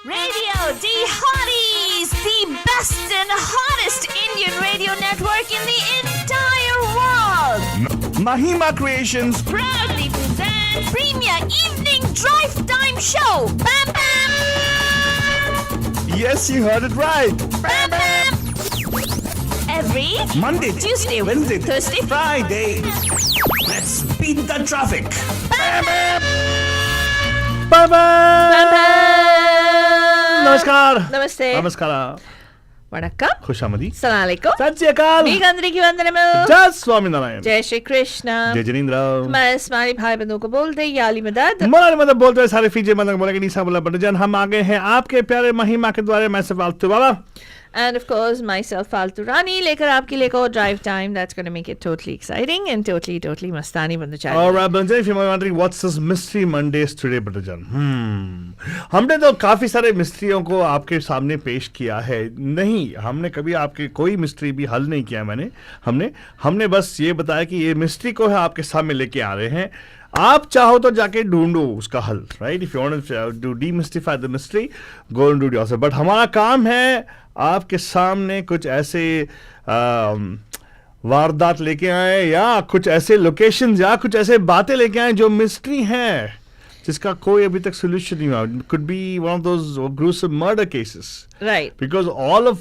Radio Dehotties, the best and hottest Indian radio network in the entire world. Mahima Creations Proudly presents Premier Evening Drive Time Show. Bam Bam! Yes, you heard it right. Bam Bam! Every Monday, Tuesday, Wednesday, Thursday, Friday. Let's beat the traffic. Bam Bam! नमस्कार Namaste. ನಮಸ್ಕಾರ Vanakkam. ಖುಷಾಮದಿ Assalamu alaikum. ಸತ್ ಶ್ರೀ ಅಕಾಲ್ मीगंदरी वंदनमु. जय स्वामीनारायण जय श्री कृष्ण. जय जनीन्द्र मैं इस्माइली भाई बंधुओं को बोलते हैं याली मदद. मोराली मदद बोलते हैं सारे फीजे मदद बोलेंगे नीसा बोला बटजन हम आ गए हैं आपके प्यारे महिमा के द्वारे मैं से फालतू वाला And of course, myself, Faltu Rani, लेकर आपके लिए को drive time. That's going to make it totally exciting and totally mastani बन जाएगा. और बटजन if you are wondering what's this mystery Mondays today बटजन हमने तो काफी सारे मिस्ट्रियों को आपके सामने पेश किया है. नहीं, हमने कभी आपके कोई मिस्ट्री भी हल नहीं किया. हमने बस ये बताया कि ये मिस्ट्री को है आपके सामने लेके आ रहे हैं. आप चाहो तो जाके ढूंढो उसका हल, right? If you want to demystify the mystery, go and do it yourself. But हमारा काम है आपके सामने कुछ ऐसे वारदात लेके आए या कुछ ऐसे लोकेशंस या कुछ ऐसे बातें लेके आए जो मिस्ट्री हैं जिसका कोई अभी तक सोल्यूशन नहीं हुआ. Could be one of those gruesome murder cases. Right. Because all of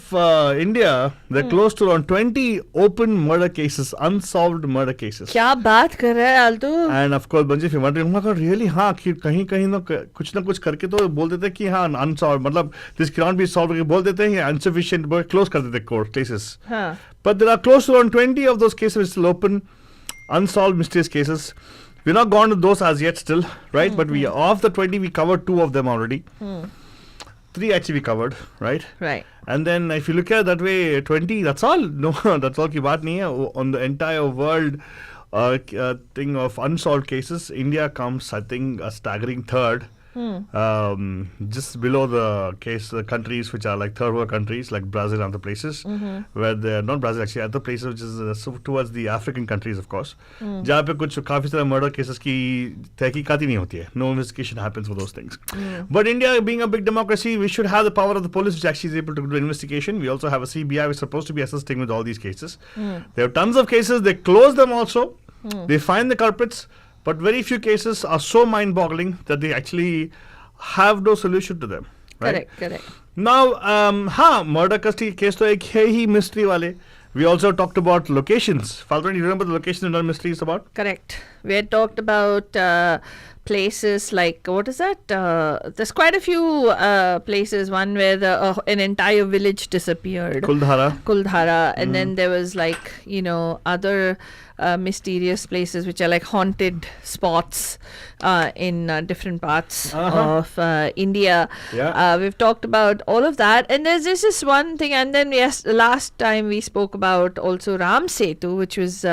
India, they're close to around 20 open murder cases, unsolved murder cases. क्या बात कर रहा है आलतू? And of course, Banji, if you're wondering, oh my God, really? हाँ, कहीं ना कुछ करके तो बोल देते हैं कि हाँ, unsolved, मतलब this cannot be solved, बोल देते हैं insufficient, close कर देते हैं court cases. हाँ. But there are close to around 20 of those cases still open, unsolved mysterious cases. We're not gone to those as yet still, right? But we of the 20, we covered 2 of them already. 3 actually we covered, right? Right. And then if you look at it that way, 20, that's all. No, that's all की बात नहीं है. On the entire world thing of unsolved cases, India comes, I think, a staggering third. Just below the countries which are like third world countries like Brazil and other places, where they're not Brazil actually, other places which is towards the African countries of course, जहाँ पे कुछ काफी सारे murder cases की तहकीकात ही नहीं होती है. No investigation happens for those things. But India being a big democracy, we should have the power of the police which actually is able to do investigation. We also have a CBI which is supposed to be assisting with all these cases. They have tons of cases. They close them also. They find the culprits. But very few cases are so mind-boggling that they actually have no solution to them. Right? Correct. Now, murder case तो एक है ही mystery वाले. We also talked about locations. Faltu, you remember the location and mystery is about? Correct. We had talked about places like, what is that? There's quite a few places. One where an entire village disappeared. Kuldhara. And then there was like, other mysterious places which are like haunted spots in different parts of India. Yeah. We've talked about all of that. And there's just this one thing. And then last time we spoke about also Ram Setu, which was,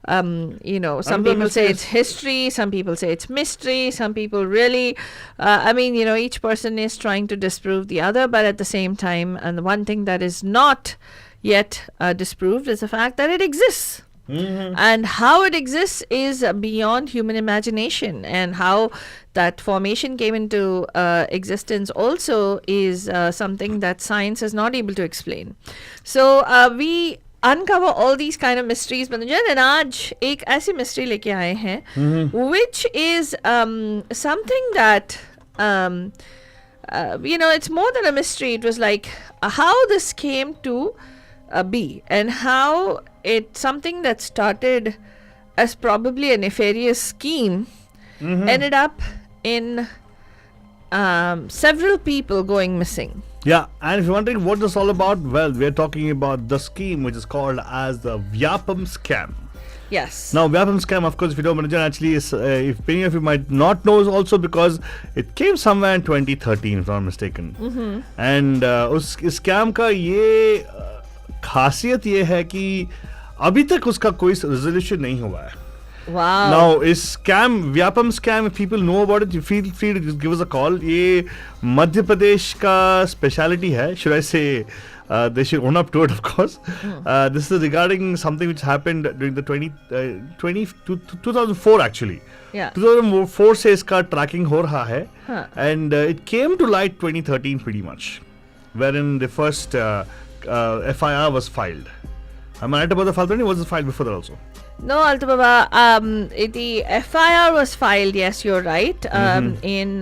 some people say it's history, some people say it's mystery, some people really, each person is trying to disprove the other, but at the same time, and the one thing that is not yet disproved is the fact that it exists. And how it exists is beyond human imagination, and how that formation came into existence also is something that science is not able to explain. So we uncover all these kind of mysteries, Bandujan, and आज एक ऐसी mystery लेके आए हैं, which is something that it's more than a mystery. It was like how this came to be, and how something that started as probably a nefarious scheme ended up in several people going missing. Yeah, and if you're wondering what this is all about, well, we're talking about the scheme which is called as the Vyapam scam. Yes. Now, Vyapam scam, of course, if you don't know, actually is, if many of you might not know, is also because it came somewhere in 2013, if I'm not mistaken. And इस scam का ये खासियत ये है कि अभी तक उसका कोई resolution नहीं हुआ है. Wow. Now, is scam, Vyapam scam, if people know about it, you feel free to just give us a call. ये मध्य प्रदेश का speciality है, should I say, they should own up to it, of course. This is regarding something which happened during the 2004 actually. Yeah. 2004 से इसका tracking हो रहा है. Huh. And it came to light 2013 pretty much, wherein the first FIR was filed. Am I right about the Faltani? Was it filed before that also? No, Alto Baba. The FIR was filed. Yes, you're right. In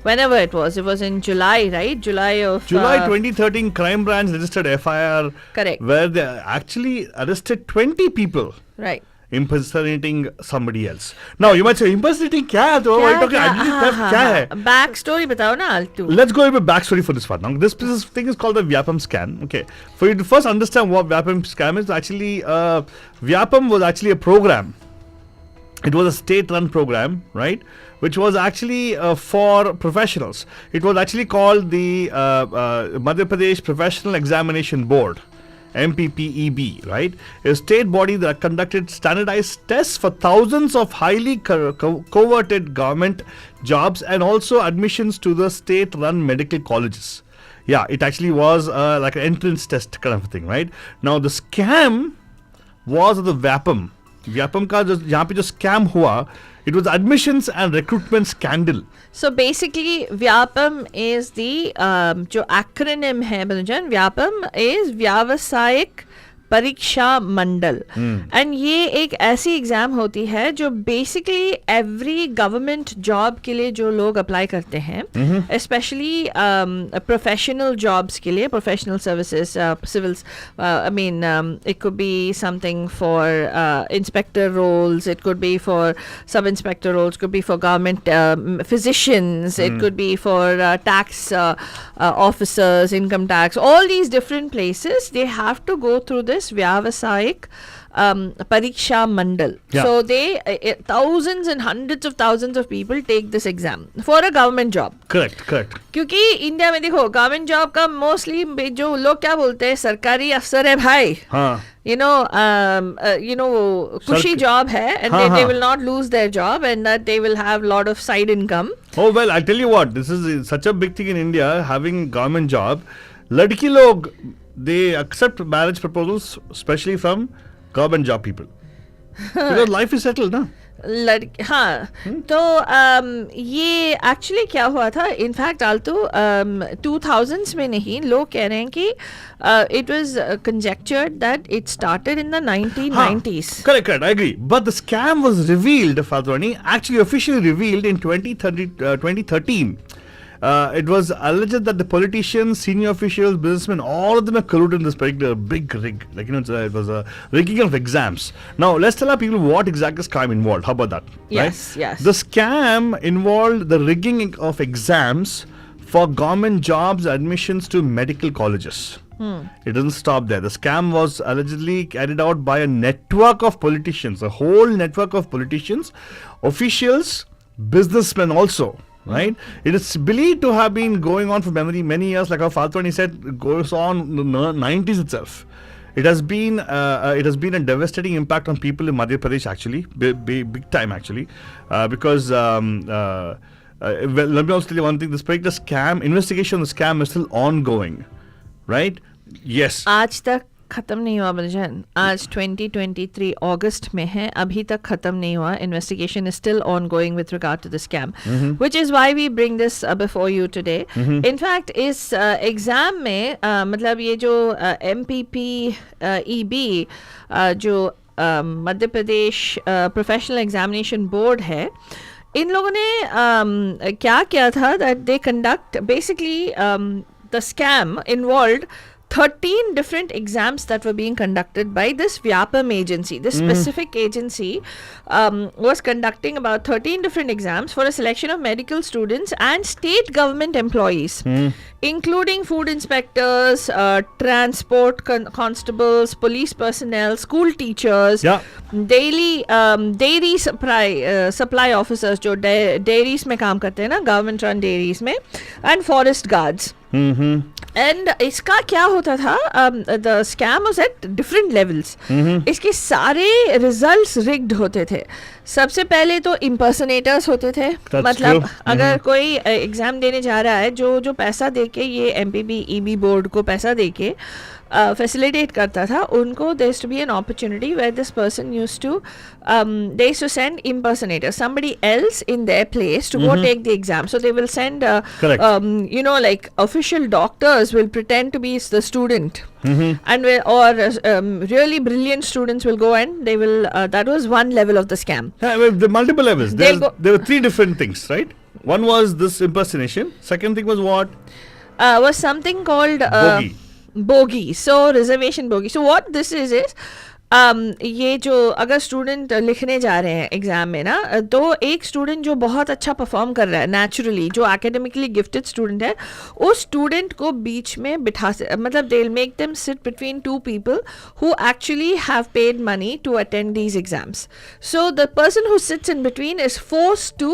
whenever it was in July, right? July 2013, Crime Branch registered FIR. Correct. Where they actually arrested 20 people. Right. Impersonating somebody else. Now you might say impersonating क्या है तो what talking identity theft क्या है? Back story बताओ ना Alto. Let's go into backstory for this one. Now this thing is called the Vyapam scam. Okay, for you to first understand what Vyapam scam is, actually Vyapam was actually a program. It was a state-run program, right? Which was actually for professionals. It was actually called the Madhya Pradesh Professional Examination Board. MPPEB, right? A state body that conducted standardized tests for thousands of highly coveted government jobs and also admissions to the state-run medical colleges. Yeah, it actually was like an entrance test kind of thing, right? Now the scam was the Vyapam. Vyapam का जो यहाँ पे जो scam हुआ, it was admissions and recruitment scandal. So basically, Vyapam is the जो acronym है बनुजन, Vyapam is व्यावसायिक परीक्षा मंडल. एंड ये एक ऐसी एग्जाम होती है जो बेसिकली एवरी गवर्नमेंट जॉब के लिए जो लोग अप्लाई करते हैं, स्पेशली प्रोफेशनल जॉब्स के लिए, professional services, civils, I mean it could be something for inspector roles, it could be for sub inspector roles, could be for government physicians, it could be for tax officers, income tax, all these different places, they have to go through this Vyavasayik Pariksha Mandal. Yeah. So they thousands and hundreds of thousands of people take this exam for a government job. Correct. क्योंकि India में देखो government job का mostly जो लोग क्या बोलते हैं, सरकारी अफसर है भाई. हाँ. You know, cushy job hai, and they will not lose their job, and that they will have lot of side income. Oh well, I tell you what, this is such a big thing in India, having government job. Ladki log, they accept marriage proposals, especially from government job people, because life is settled, na? हाँ. तो ये actually क्या हुआ था, in fact Alto 2000s में नहीं, लोग कह रहे हैं कि it was conjectured that it started in the 1990s. Correct, I agree. But the scam was revealed, Fatwani, actually officially revealed in 2013. It was alleged that the politicians, senior officials, businessmen, all of them are colluded in this particular big rig. Like, it was a rigging of exams. Now, let's tell our people what exactly is crime involved. How about that? Yes, right? yes. The scam involved the rigging of exams for government jobs, admissions to medical colleges. It doesn't stop there. The scam was allegedly carried out by a network of politicians, a whole network of politicians, officials, businessmen also. Right? It is believed to have been going on for many years, like our Fatwani said, goes on in the 90s itself. It has been a devastating impact on people in Madhya Pradesh actually, big time actually, because well, let me also tell you one thing: this particular scam investigation, the scam is still ongoing, right? Yes. आज तक खत्म नहीं हुआ बलजन. आज 2023 अगस्त में है, अभी तक खत्म नहीं हुआ. Investigation is still ongoing with regard to the scam, which is why we bring this before you today. In fact इस एग्जाम में मतलब ये जो MPPEB जो Madhya Pradesh professional examination board है, इन लोगों ने क्या किया था, that they conduct basically the scam involved 13 different exams that were being conducted by this Vyapam agency. This specific agency was conducting about 13 different exams for a selection of medical students and state government employees, including food inspectors, transport constables, police personnel, school teachers, dairy supply officers जो dairies में काम करते हैं ना, government run dairies में, and forest guards. And इसका क्या होता था, the scam was at different levels. इसके सारे रिजल्ट्स रिग्ड होते थे. सबसे पहले तो इम्पर्सनेटर्स होते थे. मतलब अगर कोई एग्जाम देने जा रहा है, जो पैसा देके ये MPB EB बोर्ड को पैसा देके facilitate करता था, उनको there used to be an opportunity where this person used to they used to send impersonators, somebody else in their place to go take the exam. So they will send like official doctors will pretend to be the student, and really brilliant students will go and they will that was one level of the scam. The multiple levels. There were three different things, right? One was this impersonation. Second thing was what? Was something called bogey. So reservation bogey. So what this is ये जो अगर student लिखने जा रहे हैं exam में ना, तो एक स्टूडेंट जो बहुत अच्छा परफॉर्म कर रहा है नेचुरली, जो एकेडमिकली गिफ्टेड स्टूडेंट है, उस स्टूडेंट को बीच में बिठा से, मतलब they will make them sit between two people who actually have paid money to attend these exams. So the person who sits in between is forced to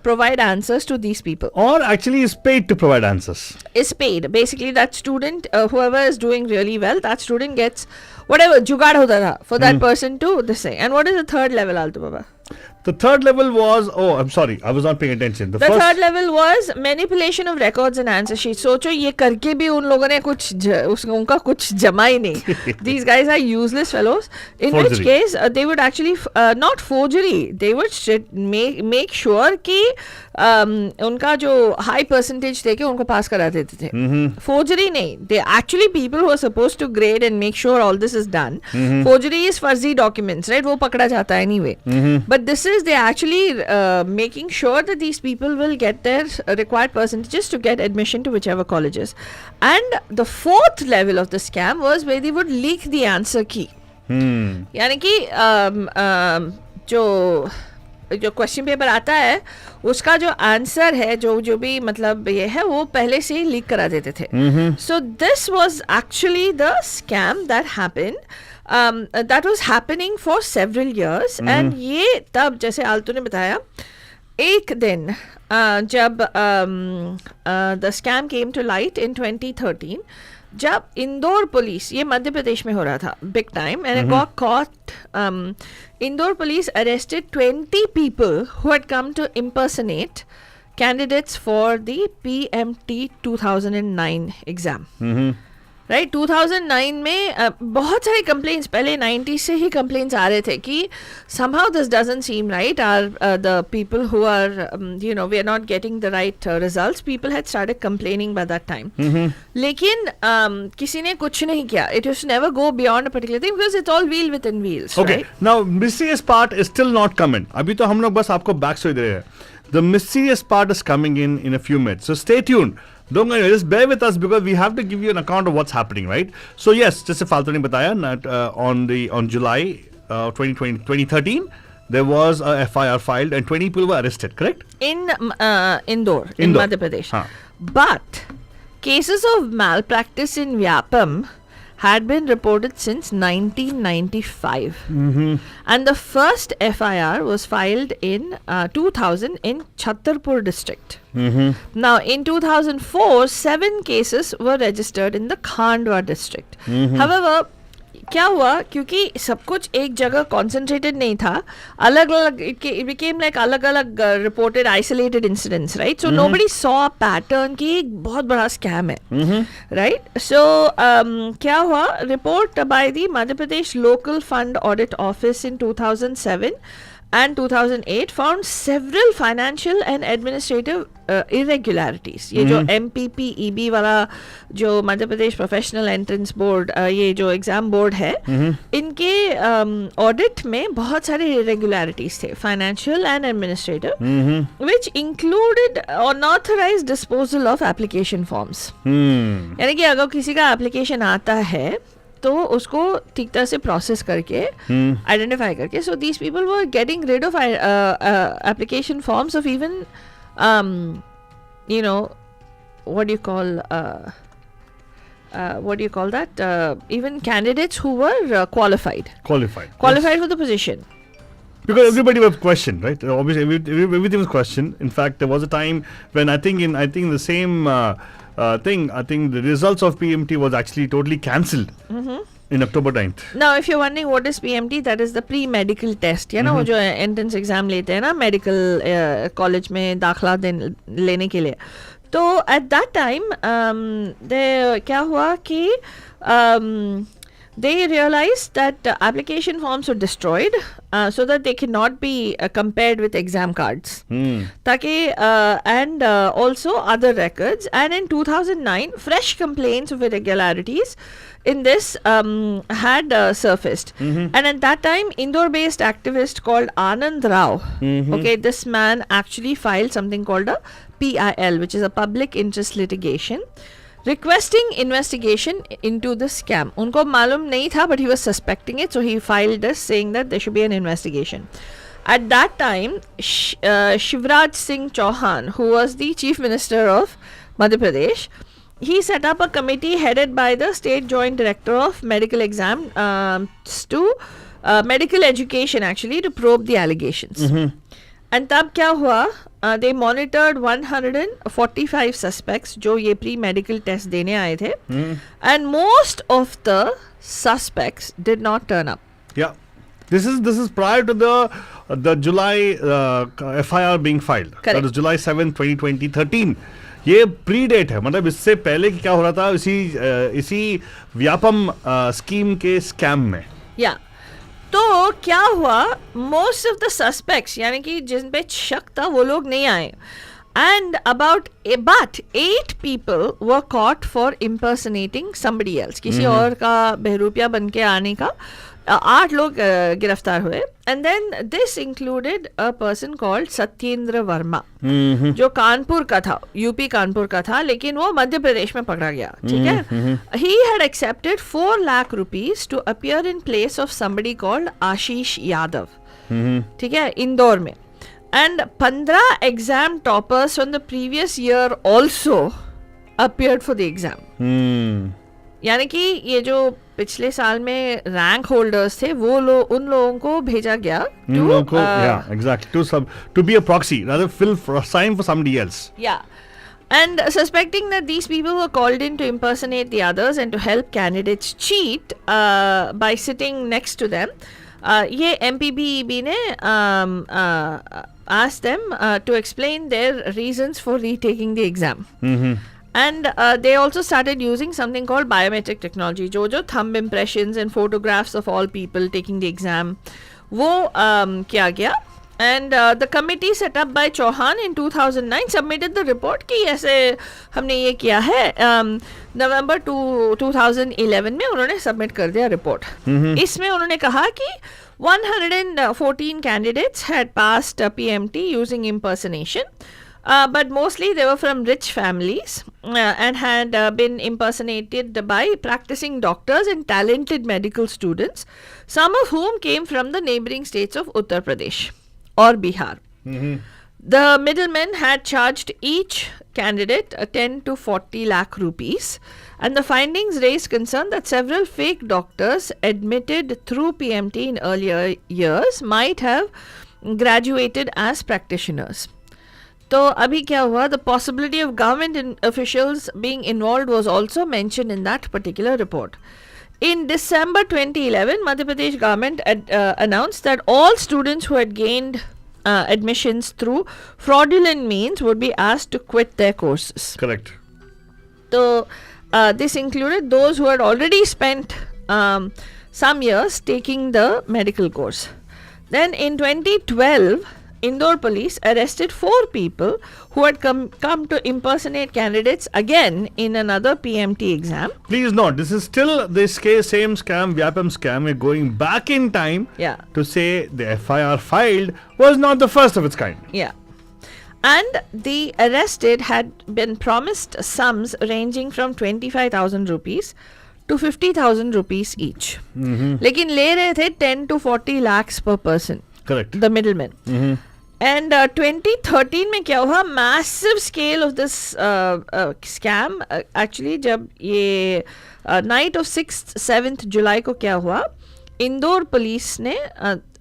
provide answers to these people, or actually is paid to provide answers. Is paid. Basically that student, whoever is doing really well, that student gets whatever jugaad hota tha for that person to this thing. And what is the third level, Altu Baba? The third level was, I'm sorry, I was not paying attention. The third level was manipulation of records and answer sheets. सोचो ये करके भी उन लोगों ने उनका कुछ जमा ही नहीं. These guys are useless fellows. In forgery. Which case they would actually not forgery. They would make sure कि उनका जो high percentage थे कि उनको पास करा देते थे. Forgery नहीं. They actually people who are supposed to grade and make sure all this is done. Forgery is fuzzy documents, right? वो पकड़ा जाता है anyway. But this is they actually making sure that these people will get their required percentages to get admission to whichever colleges. And the fourth level of the scam was where they would leak the answer key. यानी कि जो question paper आता है उसका जो answer है, जो भी मतलब ये है, वो पहले से ही लीक करा देते थे. So this was actually the scam that happened. that was happening for several years. And ये तब जैसे आलतू ने बताया, एक दिन जब the scam came to light in 2013, जब इंदौर पुलिस, ये मध्य प्रदेश में हो रहा था big time, and it got caught. Indore police arrested 20 people who had come to impersonate candidates for the PMT 2009 exam. Right 2009 में बहुत सारे कंप्लेंट्स, पहले 90 से ही कंप्लेंट्स आ रहे थे कि somehow this doesn't seem right. The people who are we are not getting the right results. People had started complaining by that time. लेकिन किसी ने कुछ नहीं किया. It used to never go beyond a particular thing because it's all wheel within wheels. Okay, right? Now mysterious part is still not coming. अभी तो हम लोग बस आपको back story दे रहे हैं. The mysterious part is coming in a few minutes. So stay tuned. Don't go anywhere. Just bear with us because we have to give you an account of what's happening, right? So yes, जैसे फालतू ने बताया, on July 2013, there was a FIR filed and 20 people were arrested, correct? In Indore, in Madhya Pradesh. But cases of malpractice in Vyapam had been reported since 1995. And the first FIR was filed in 2000 in Chhatarpur district. Now in 2004, 7 cases were registered in the Khandwa district. However, क्या हुआ, क्योंकि सब कुछ एक जगह concentrated नहीं था, अलग अलग it became like अलग अलग reported isolated incidents, right? So nobody saw a pattern कि एक बहुत बड़ा scam है, right? So क्या हुआ, report by the Madhya Pradesh Local Fund Audit Office in 2007 and 2008 found several financial and administrative irregularities. ये जो MPPEB वाला जो Madhya Pradesh professional entrance board, ये जो एग्जाम बोर्ड है, इनके ऑडिट में बहुत सारे irregularities थे, financial and administrative, which included unauthorized disposal of application forms. यानी कि अगर किसी का एप्लीकेशन आता है तो उसको ठीक तरह से प्रोसेस करके आइडेंटिफाई करके, so these people were getting rid of application forms of even what do you call that, even candidates who were qualified for the position. Because everybody was questioned, right? Obviously, everything was questioned. In fact, there was a time when I think in the same thing, I think the results of PMT was actually totally cancelled in October 9th. Now, if you're wondering what is PMT, that is the pre-medical test. You know, वो जो entrance exam लेते हैं ना medical college में दाखला लेने के लिए. तो at that time, क्या हुआ कि they realized that application forms were destroyed so that they cannot be compared with exam cards. ताकि and also other records. And in 2009, fresh complaints of irregularities in this had surfaced. And at that time, Indore-based activist called Anand Rao, okay, this man actually filed something called a PIL, which is a public interest litigation, requesting investigation into the scam. उनको मालूम नहीं था, but he was suspecting it, so he filed this saying that there should be an investigation. At that time, Shivraj Singh Chauhan, who was the Chief Minister of Madhya Pradesh, he set up a committee headed by the State Joint Director of Medical Exam to medical education actually to probe the allegations. And तब क्या हुआ? They monitored 145 suspects जो ये pre-medical test देने आए थे, and most of the suspects did not turn up. Yeah, this is prior to the July FIR being filed. Correct. That is July 7, 2020, 13. ये प्रीडेट है, मतलब इससे पहले कि क्या हो रहा था इसी व्यापम स्कीम के स्कैम में. Yeah. तो क्या हुआ? मोस्ट ऑफ द सस्पेक्ट्स यानी कि जिन पे शक था वो लोग नहीं आए. And but 8 people were caught for impersonating somebody else. किसी और का बहरूपिया बन के आने का 8 लोग गिरफ्तार हुए. And then this included a person called Satyendra Verma, जो कानपुर का था, यूपी कानपुर का था, लेकिन वो मध्य प्रदेश में पकड़ा गया. ठीक है. He had accepted 4 lakh rupees to appear in place of somebody called Ashish Yadav. ठीक है, इंदौर में. And 15 exam toppers from the previous year also appeared for the exam. यानी कि ये जो पिछले साल में रैंक होल्डर्स थे वो उन लोगों को भेजा गया to be a proxy, rather sign for somebody else. Yeah. And suspecting that these people were called in to impersonate the others and to help candidates cheat by sitting next to them, ये MPBEB ने asked them to explain their reasons for retaking the exam. And they also started using something called biometric technology, जो thumb impressions and photographs of all people taking the exam, वो किया गया. And the committee set up by Chauhan in 2009 submitted the report कि ऐसे हमने ये किया है. November 2011 में उन्होंने submit कर दिया report. इसमें उन्होंने कहा कि 114 candidates had passed PMT using impersonation. But mostly they were from rich families and had been impersonated by practicing doctors and talented medical students, some of whom came from the neighboring states of Uttar Pradesh or Bihar. The middlemen had charged each candidate 10 to 40 lakh rupees, and the findings raised concern that several fake doctors admitted through PMT in earlier years might have graduated as practitioners. तो अभी क्या हुआ? The possibility of government officials being involved was also mentioned in that particular report. In December 2011, Madhya Pradesh government announced that all students who had gained admissions through fraudulent means would be asked to quit their courses. Correct. So this included those who had already spent some years taking the medical course. Then in 2012, Indore police arrested 4 people who had come to impersonate candidates again in another PMT exam. Please note, this is still this case, same scam, Vyapam scam. We're going back in time to say the FIR filed was not the first of its kind. Yeah. And the arrested had been promised sums ranging from 25,000 rupees to 50,000 rupees each. लेकिन ले रहे थे 10 to 40 lakhs per person. Correct. The middlemen. And 2013 में क्या हुआ? Massive scale of this scam. Actually जब ये night of 6th 7th July को क्या हुआ? इंदौर पुलिस ने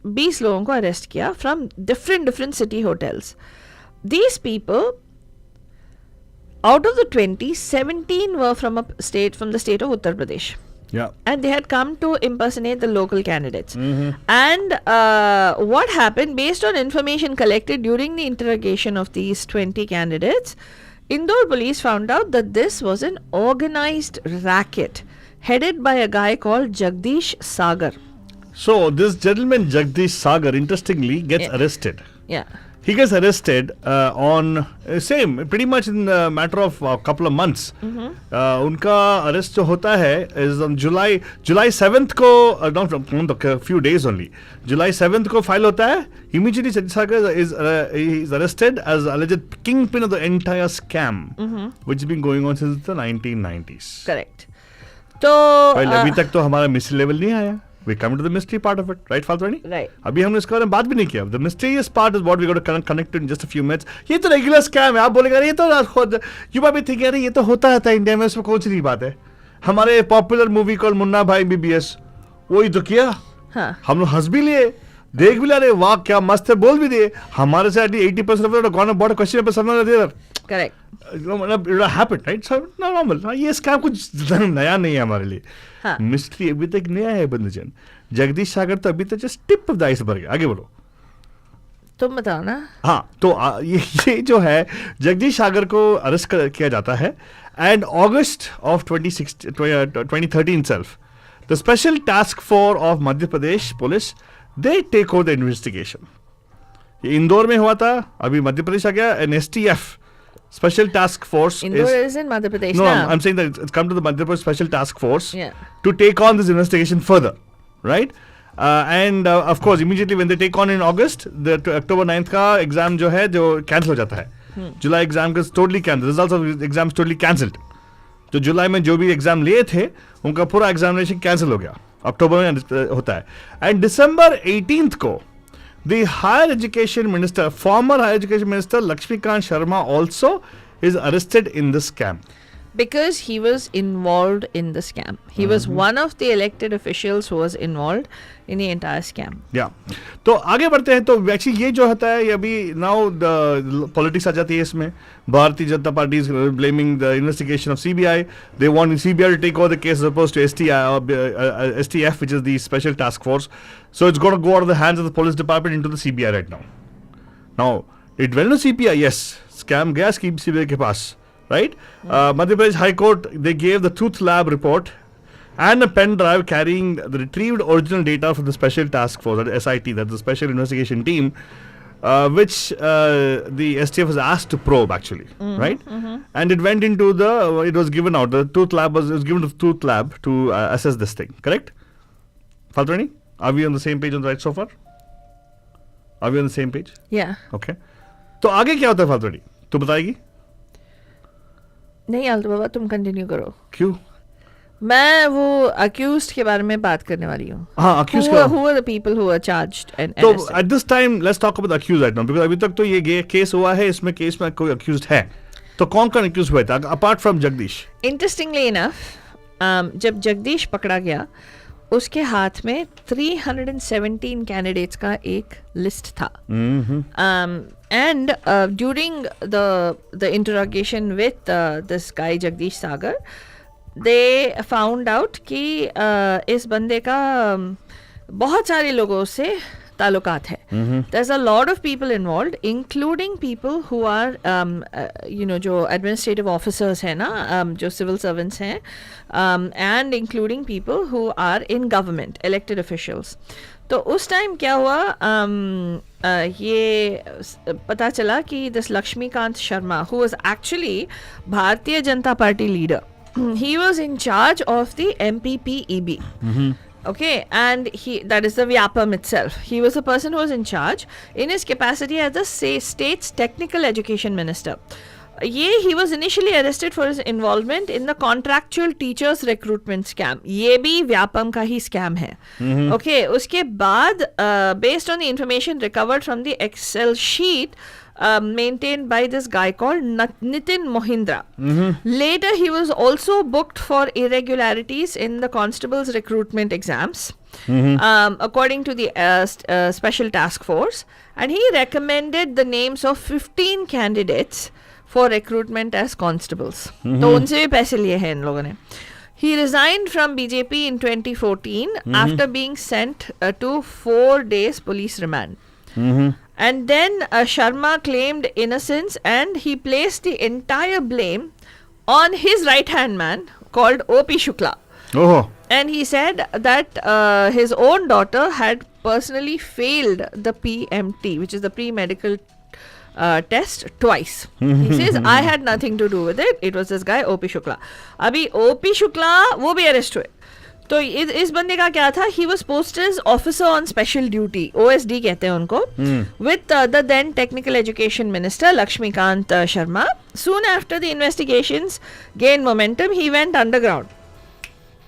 20 लोगों को अरेस्ट किया from different city hotels. These people, out of the 20, 17 were from the state of Uttar Pradesh. Yeah. And they had come to impersonate the local candidates. And what happened, based on information collected during the interrogation of these 20 candidates, Indore police found out that this was an organized racket headed by a guy called Jagdish Sagar. So this gentleman Jagdish Sagar, interestingly, gets arrested. Yeah. He gets arrested on same pretty much in a matter of a couple of months. उनका arrest जो होता है is on July 7th को not a few days only. July 7th को file होता है. Immediately Sagar is arrested as alleged kingpin of the entire scam, which has been going on since the 1990s. Correct. तो अभी तक तो हमारा mystery level नहीं आया. We come to the mystery part of it, right, Faltwani? Right. अभी हमने इसके बारे में बात भी नहीं किया. The mysterious part is what we got to connect to in just a few minutes. ये तो regular scam है. आप बोलेगा ये तो खुद you might be thinking अरे ये तो होता रहता है इंडिया में, इसमें कौन सी नई बात है. हमारे पॉपुलर मूवी कॉल मुन्ना भाई MBBS वही तो किया. हाँ. हम लोग हंस भी लिए, देख भी ले, वाह क्या मस्त है, बोल भी दिए. हमारे से 80% of it gone about a question पे समझ नहीं. Correct. It happened, right? So normal. ये scam कुछ नया नहीं है हमारे लिए. मिस्ट्री अभी तक नया है बंधुजन. जगदीश सागर तो अभी तक just tip of the iceberg है. आगे बोलो. तुम बताओ ना. हाँ, तो ये जो है जगदीश सागर को अरेस्ट किया जाता है. And August of 2013 self the special task force of Madhya Pradesh police they take over the investigation. ये इंदौर में हुआ था, अभी मध्य प्रदेश आ गया. An STF Special Task Force Indore is in Madhya Pradesh. No, now. I'm saying that it's come to the Madhya Pradesh Special Task Force Yeah. to take on this investigation further, right? And of course, immediately when they take on in August, the October 9th का exam जो है जो cancel हो जाता है. July exam का totally cancelled. Results of exams totally cancelled. तो जुलाई में जो भी एग्जाम लिए थे उनका पूरा एग्जामिनेशन कैंसिल हो गया. अक्टूबर में होता है. एंड December 18th को the higher education minister, former higher education minister Lakshmikant Sharma also is arrested in this scam. Because he was involved in the scam. He was one of the elected officials who was involved in the entire scam. Yeah. तो आगे बढ़ते हैं. तो actually ये जो होता है ये अभी नाउ द पॉलिटिक्स आ जाती है इसमें. भारतीय Janata party is blaming the investigation of CBI. They want CBI to take over the case as opposed to STF, which is the special task force. So it's got to go out of the hands of the police department into the CBI right now. Now it went to CBI. Yes, scam गया CBI के पास. Right? Madhya Pradesh High Court, they gave the Truth Lab report and a pen drive carrying the retrieved original data from the Special Task Force, that SIT, that's the Special Investigation Team, which the STF was asked to probe actually, right? And it went into it was given out. The Truth Lab was given to the Truth Lab to assess this thing, correct? Faltrani, are we on the same page on the right so far? Are we on the same page? Yeah. Okay. तो आगे क्या होता है फाल्तुनी? तू बताएगी? नहीं आलतू बाबा, तुम continue करो. क्यों? मैं वो अक्यूज्ड के बारे में बात करने वाली हूँ. हाँ, accused who are the people who are charged and तो arrested? at this time let's talk about the accused right now, because अभी तक तो ये केस हुआ है, इसमें केस में कोई अक्यूज्ड है. तो कौन अक्यूज हुआ था apart from Jagdish? Interestingly enough, जब जगदीश पकड़ा गया उसके हाथ में 317 कैंडिडेट्स का एक लिस्ट था. And during the interrogation with this guy Jagdish Sagar, they found out कि इस बंदे का बहुत सारे लोगों से ताल्लुकात है. There's a lot of people involved, including people who are जो administrative officers हैं ना, जो civil servants हैं, and including people who are in government, elected officials. तो उस टाइम क्या हुआ, ये पता चला कि this Laxmikant Sharma, who was actually Bharatiya Janata Party leader, he was in charge of the MPPEB. Okay, and that is the Vyapam itself. He was the person who was in charge in his capacity as the state's technical education minister. He was initially arrested for his involvement in the contractual teachers recruitment scam. ये भी व्यापम का ही scam है. Okay, उसके बाद based on the information recovered from the Excel sheet, maintained by this guy called Nitin Mohindra. Later, he was also booked for irregularities in the constable's recruitment exams, according to the special task force. And he recommended the names of 15 candidates for recruitment as constables. तो उनसे भी पैसे लिए हैं इन लोगों ने. He resigned from BJP in 2014 after being sent to 4 days police remand. And then Sharma claimed innocence and he placed the entire blame on his right-hand man called O.P. Shukla. Oh. And he said that his own daughter had personally failed the PMT, which is the pre-medical test, twice. He says, I had nothing to do with it. It was this guy, O.P. Shukla. Abhi O.P. Shukla, वो भी arrest हुए. तो इस बंदे का क्या था? He was posted as officer on special duty, OSD कहते हैं उनको, with the then technical education minister Lakshmikant Sharma. Soon after the investigations gained momentum, he went underground.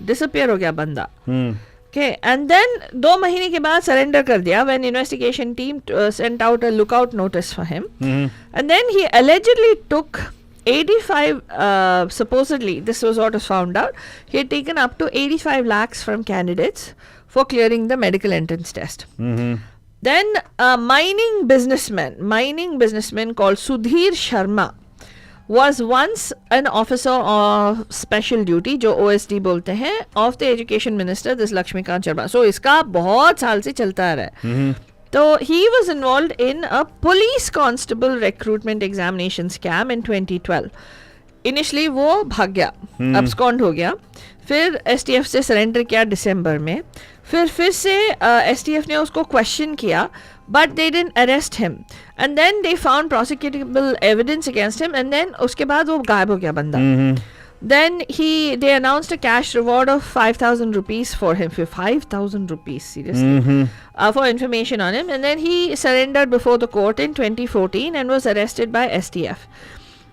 Disappear हो गया बंदा. Okay, and then 2 महीने के बाद surrender कर दिया when investigation team sent out a lookout notice for him. And then he allegedly took 85, supposedly, this was what was found out, he had taken up to 85 lakhs from candidates for clearing the medical entrance test. Then a mining businessman called Sudhir Sharma was once an officer of special duty, जो OSD बोलते हैं, of the education minister, this Lakshmikant Sharma. So इसका बहुत साल से चलता आ रहा है. So he was involved in a police constable recruitment examination scam in 2012. Initially वो भाग गया, abscond हो गया, फिर STF से surrender किया दिसंबर में, फिर से STF ने उसको question किया, but they didn't arrest him, and then they found prosecutable evidence against him, and then उसके बाद वो गायब हो गया बंदा. Then they announced a cash reward of 5,000 rupees for him. 5,000 rupees, seriously, for information on him. And then he surrendered before the court in 2014 and was arrested by STF.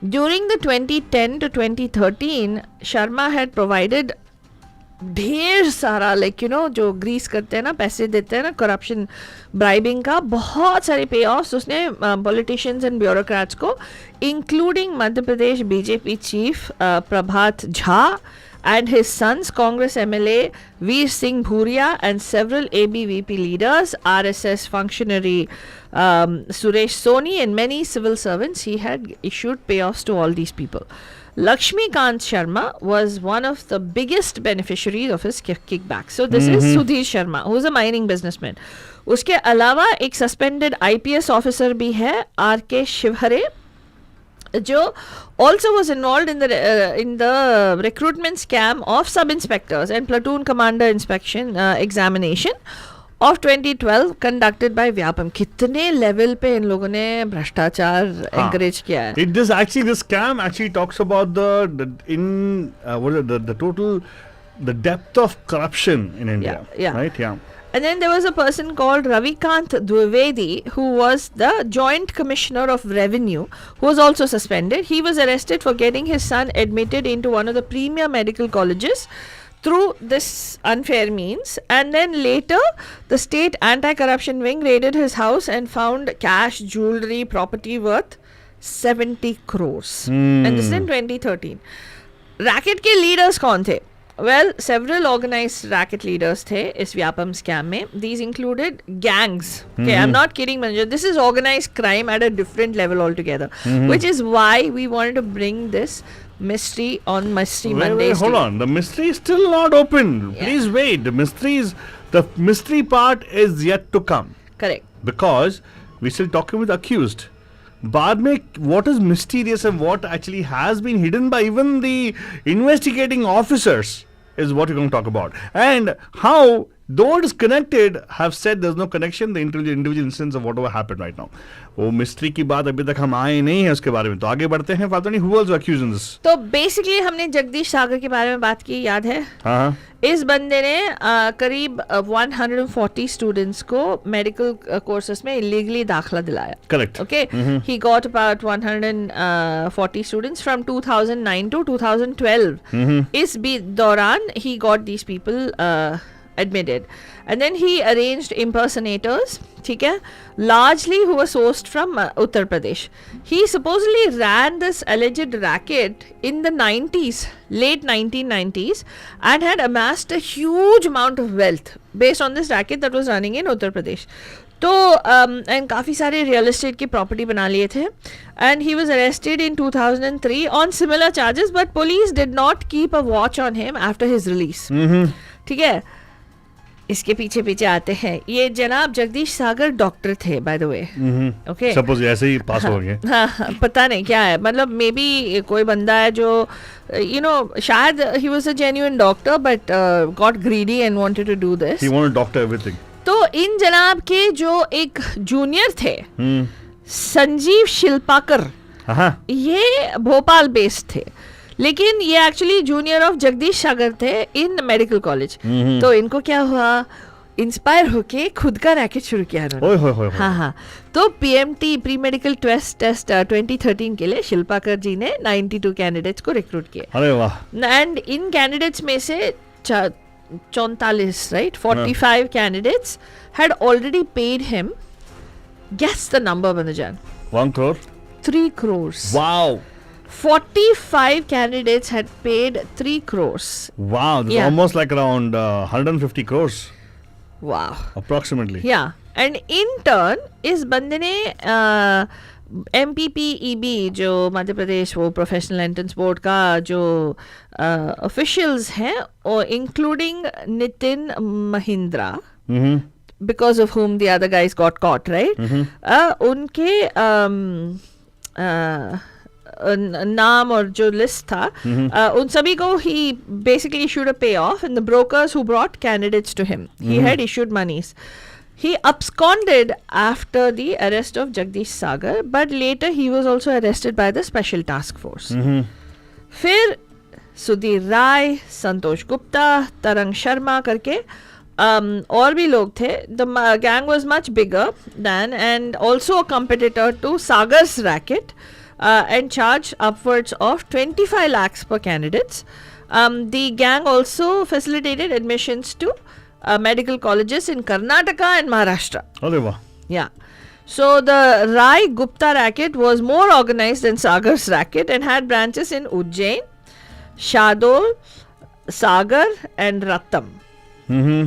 During the 2010 to 2013, Sharma had provided ढेर सारा जो Greece करते हैं ना, पैसे देते हैं ना, करप्शन ब्राइबिंग का बहुत सारे पे ऑफ्स उसने पॉलिटिशियंस एंड ब्यूरोक्रेट्स को, including Madhya Pradesh BJP chief Prabhat Jha and his sons, Congress MLA Veer Singh Bhuria and several ABVP leaders, RSS functionary Suresh Soni and many civil servants. He had issued payoffs to all these people. Lakshmikant Sharma was one of the biggest beneficiaries of his kickback. So this is Sudhir Sharma, who is a mining businessman. उसके अलावा एक suspended IPS officer भी है, R.K. Shivhare, जो also was involved in the recruitment scam of sub-inspectors and platoon commander inspection examination of 2012 conducted by Vyapam. कितने level पे इन लोगों ने भ्रष्टाचार encourage किया है. This scam actually talks about the depth of corruption in India. Yeah. Right? Yeah. And then there was a person called Ravikant Dwivedi, who was the Joint Commissioner of Revenue, who was also suspended. He was arrested for getting his son admitted into one of the premier medical colleges through this unfair means. And then later, the state anti-corruption wing raided his house and found cash, jewelry, property worth 70 crores. And this is in 2013. Racket के leaders कौन थे? Well, several organized racket leaders थे इस Vyapam scam में. These included gangs. Okay, I'm not kidding, Manju. This is organized crime at a different level altogether. Which is why we wanted to bring this mystery on Mystery Mondays. Hold on. The mystery is still not open. Yeah. Please wait. The mystery part is yet to come. Correct. Because we're still talking with accused. बाद में what is mysterious and what actually has been hidden by even the investigating officers is what we're going to talk about. And how, though it is connected, have said there's no connection, the individual instance of whatever happened right now. वो mystery की बात अभी तक हम आए नहीं है उसके बारे में, तो आगे बढ़ते हैं. फातनी, who else accused in this? तो बेसिकली हमने जगदीश सागर के बारे में बात की, याद है? हाँ. इस बंदे ने करीब 140 स्टूडेंट्स को मेडिकल कोर्सेस में इलीगली दाखला दिलाया. Correct. Okay. He got about 140 students from 2009 to 2012. इस दौरान he got these people admitted. And then he arranged impersonators, ठीक है, largely who were sourced from Uttar Pradesh. He supposedly ran this alleged racket in the 90s, late 1990s, and had amassed a huge amount of wealth based on this racket that was running in Uttar Pradesh. तो and काफ़ी सारे real estate की property बना लिए थे and he was arrested in 2003 on similar charges but police did not keep a watch on him after his release. ठीक है, इसके पीछे पीछे आते हैं. ये जनाब जगदीश सागर डॉक्टर थे by the way. Okay, suppose ऐसे ही पास हो गए. हाँ, पता नहीं क्या है, मतलब मे बी कोई बंदा है जो शायद he was a genuine doctor but got greedy and wanted to do this. He wanted doctor everything. तो इन जनाब के जो एक जूनियर थे संजीव शिल्पाकर, ये भोपाल बेस्ड थे, लेकिन ये एक्चुअली जूनियर ऑफ जगदीश सागर थे इन मेडिकल कॉलेज. तो इनको क्या हुआ, इंस्पायर होके खुद का रैकेट शुरू किया उन्होंने. हाँ, तो पीएमटी प्री मेडिकल टेस्ट 2013 के लिए शिल्पाकर जी ने 92 कैंडिडेट्स को रिक्रूट किया. अरे वाह. एंड इन कैंडिडेट्स में से 44, right? 45 candidates had already paid him. Guess the number, Banajan. 1 crore? 3 crores. Wow. 45 candidates had paid 3 crores. Wow, that's almost like around 150 crores. Wow. Approximately. Yeah. And in turn, इस बंदे ने MPPEB जो मध्य प्रदेश वो professional entrance board का जो officials हैं, और including Nitin Mahindra, because of whom the other guys got caught, right, उनके नाम और जो लिस्ट था, उन सभी को ही basically issued a payoff, and the brokers who brought candidates to him, he had issued monies. He absconded after the arrest of Jagdish Sagar, but later he was also arrested by the Special Task Force. फिर सुधीर राय, संतोष गुप्ता, तरंग शर्मा करके और भी लोग थे. The gang was much bigger than and also a competitor to Sagar's racket and charged upwards of 25 lakhs per candidates. The gang also facilitated admissions to medical colleges in Karnataka and Maharashtra. Areva. Yeah. So the Rai Gupta racket was more organized than Sagar's racket and had branches in Ujjain, Shadol, Sagar and Ratlam.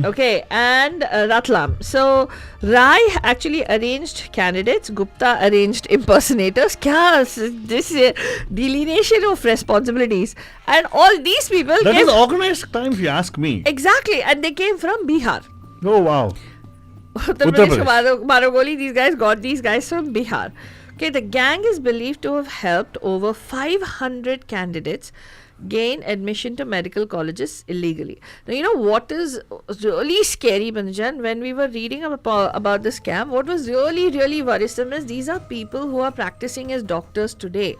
Okay, and Ratlam. So Rai actually arranged candidates, Gupta arranged impersonators. This delineation of responsibilities, and all these people that is organized crime, if you ask me. Exactly, and they came from Bihar. Oh wow. Uttar Pradesh, Maragoli, these guys got these guys from Bihar. Okay, the gang is believed to have helped over 500 candidates gain admission to medical colleges illegally. Now, you know what is really scary, Banjan, when we were reading about this scam, what was really worrisome is these are people who are practicing as doctors today.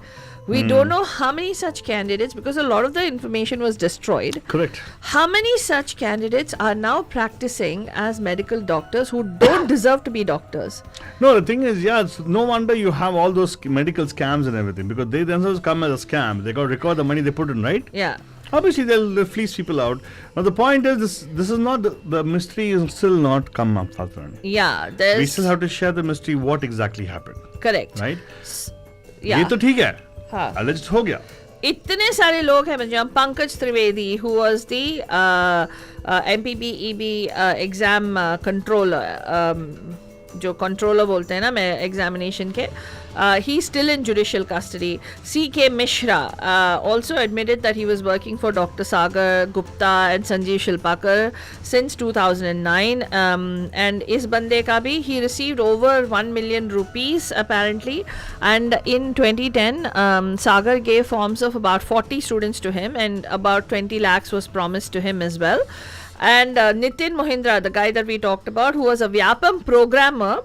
We don't know how many such candidates, because a lot of the information was destroyed. Correct. How many such candidates are now practicing as medical doctors who don't deserve to be doctors? No, the thing is, it's no wonder you have all those medical scams and everything, because they themselves come as a scam. They got to record the money they put in, right? Yeah. Obviously, they'll fleece people out. Now, the point is, this is not, the mystery is still not come up, Fatran. Yeah. We still have to share the mystery, what exactly happened. Correct. Right? Yeah. ये तो ठीक है. हाँ. Alleged हो गया. इतने सारे लोग हैं मतलब Pankaj Trivedi, who was the MPPEB exam controller, जो कंट्रोलर बोलते हैं ना मैं एग्जामिनेशन के, he is still in judicial custody. C.K. Mishra also admitted that he was working for Dr. Sagar Gupta and Sanjeev Shilpakar since 2009, and इस बंदे का भी he received over 1 million rupees apparently, and in 2010 Sagar gave forms of about 40 students to him, and about 20 lakhs was promised to him as well. And Nitin Mohindra, the guy that we talked about, who was a Vyapam programmer,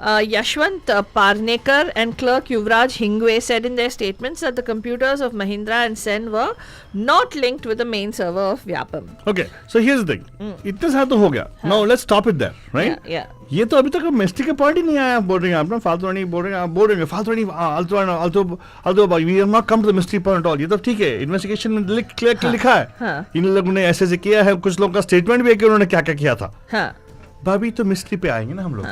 Yashwant Parnekar and clerk Yuvraj Hingwe said in their statements that the computers of Mahindra and Sen were not linked with the main server of Vyapam. Okay, so here's the thing. इतने सारा तो हो गया. Now let's stop it there, right? Yeah. ये तो अभी तक mystery का पॉइंट ही नहीं आया. बोल रहे हैं आप ना फालतू नहीं बोल रहे हैं. आप बोल रहे हैं फालतू नहीं. Although we have not come to the mystery point all. ये तो ठीक है. इन्वेस्टिगेशन में क्लियर लिखा है. इन लोगों ने ऐसे किया है. कुछ लोगों का स्टेटमेंट भी है कि उन्होंने क्या क्या किया था. भाभी तो मिस्ट्री पे आएंगे ना हम लोग.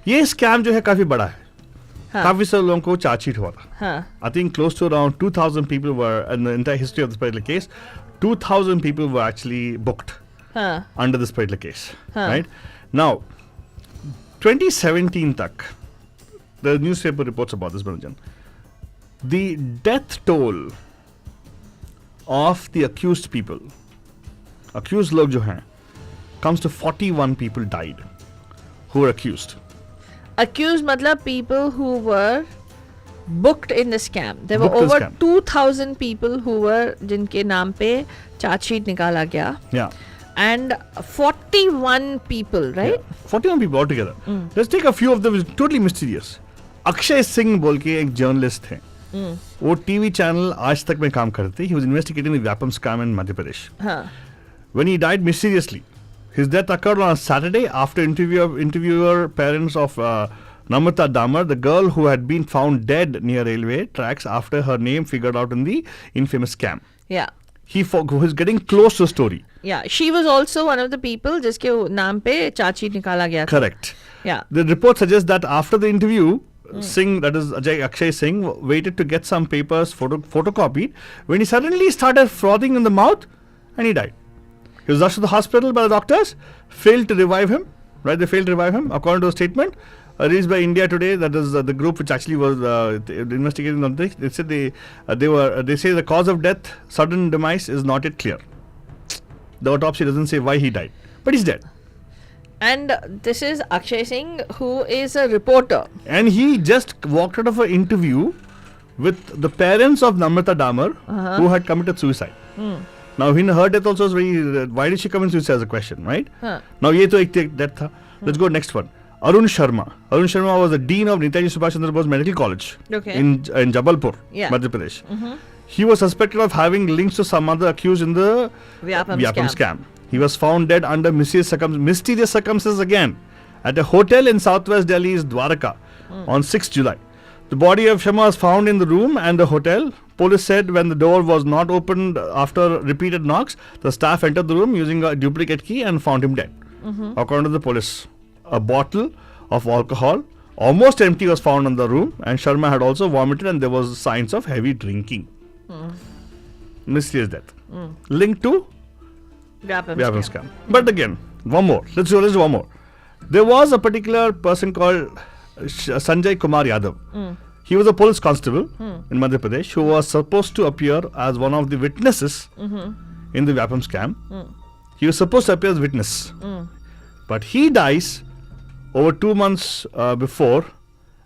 ये स्कैम जो है काफी बड़ा है. काफी सारे लोगों को चार्जशीट हुआ था. I think close to around 2000 people were in the entire history of this particular case. 2000 people were actually booked under this particular case. Right now, 2017 tak, the newspaper reports about this, Bhanujan. The death toll of the accused people, accused log jo hain, comes to 41 people died who were accused. Accused matlab people who were booked in the scam. There were Booked over 2000 people who were jinke naam pe charge sheet nikala gaya. Yeah. And 41 people, right? Yeah. 41 people altogether. Let's take a few of them. Totally mysterious. Akshay Singh बोल के एक journalist थे. वो TV channel आज तक में काम करते. He was investigating the Vyapam scam in Madhya Pradesh. When he died mysteriously, his death occurred on a Saturday after interviewer parents of Namrata Damar, the girl who had been found dead near railway tracks after her name figured out in the infamous scam. Yeah. He was getting close to the story. Yeah, she was also one of the people जिसके नाम पे charge sheet निकाला गया था. Correct. Yeah. The report suggests that after the interview, Singh, that is Akshay Singh, waited to get some papers photocopied when he suddenly started frothing in the mouth and he died. He was rushed to the hospital by the doctors, failed to revive him. Right, they failed to revive him, according to a statement released by India Today. That is the group which actually was investigating on this. They said they say the cause of death, sudden demise, is not yet clear. The autopsy doesn't say why he died, but he's dead. And this is Akshay Singh, who is a reporter. And he just walked out of an interview with the parents of Namrata Damar, who had committed suicide. Now, in her death also is very. Why did she commit suicide? As a question, right? Now, ये तो एक death था. Let's go next one. Arun Sharma. Arun Sharma was the dean of Netaji Subhash Chandra Bose Medical College in Jabalpur, Madhya Pradesh. He was suspected of having links to some other accused in the Vyapam scam. He was found dead under mysterious circumstances again at a hotel in southwest Delhi's Dwarka on 6th July. The body of Sharma was found in the room and the hotel. Police said when the door was not opened after repeated knocks, the staff entered the room using a duplicate key and found him dead. According to the police, a bottle of alcohol, almost empty, was found in the room, and Sharma had also vomited and there was signs of heavy drinking. Mysterious death. Linked to Vyapam scam. But again, one more. Let's do one more. There was a particular person called Sanjay Kumar Yadav. He was a police constable in Madhya Pradesh who was supposed to appear as one of the witnesses in the Vyapam scam. He was supposed to appear as witness. But he dies over 2 months before,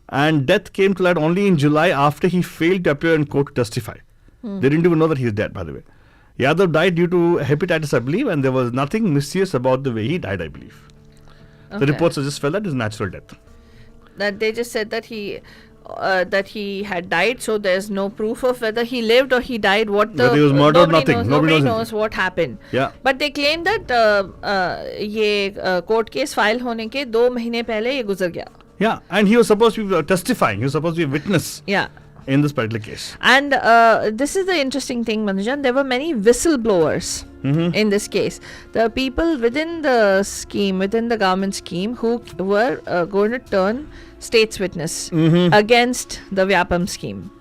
and death came to light only in July after he failed to appear in court to testify. They didn't even know that he is dead, by the way. Yadav died due to hepatitis, I believe, and there was nothing mysterious about the way he died, I believe. The reports just felt that it is natural death. That they just said that he had died, so there's no proof of whether he lived or he died. Whether he was murdered, nothing. Nobody knows what happened. Yeah. But they claim that ये court case file होने के 2 महीने पहले ये गुजर गया. Yeah, and he was supposed to be testifying. He was supposed to be a witness. Yeah. In this particular case. And this is the interesting thing, Manujan. There were many whistleblowers in this case. There are people within the scheme, within the government scheme, who were going to turn state's witness against the Vyapam scheme.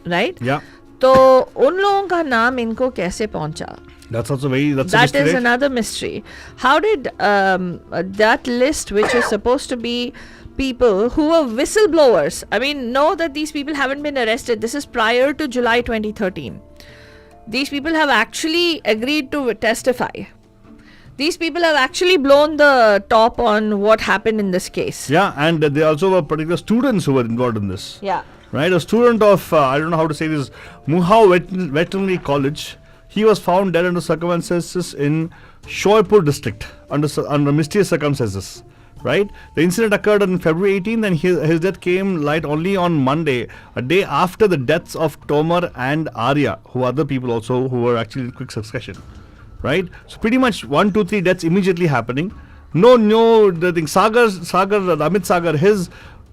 Right? Yeah. तो उन लोगों का नाम इनको कैसे पहुंचा? That's also very. That is another mystery. How did that list, which is supposed to be people who were whistleblowers, I mean, know that these people haven't been arrested. This is prior to July 2013. These people have actually agreed to testify. These people have actually blown the top on what happened in this case. Yeah, and they also were particular students who were involved in this. Yeah. Right, a student of, I don't know how to say this, Muhao Veterinary College. He was found dead under circumstances in Shoipur district under mysterious circumstances. right? The incident occurred on February 18th, and his death came light only on Monday, a day after the deaths of Tomar and Arya, who are other people also who were actually in quick succession, right? So pretty much 1, 2, 3 deaths immediately happening. No, the thing. Amit Sagar, his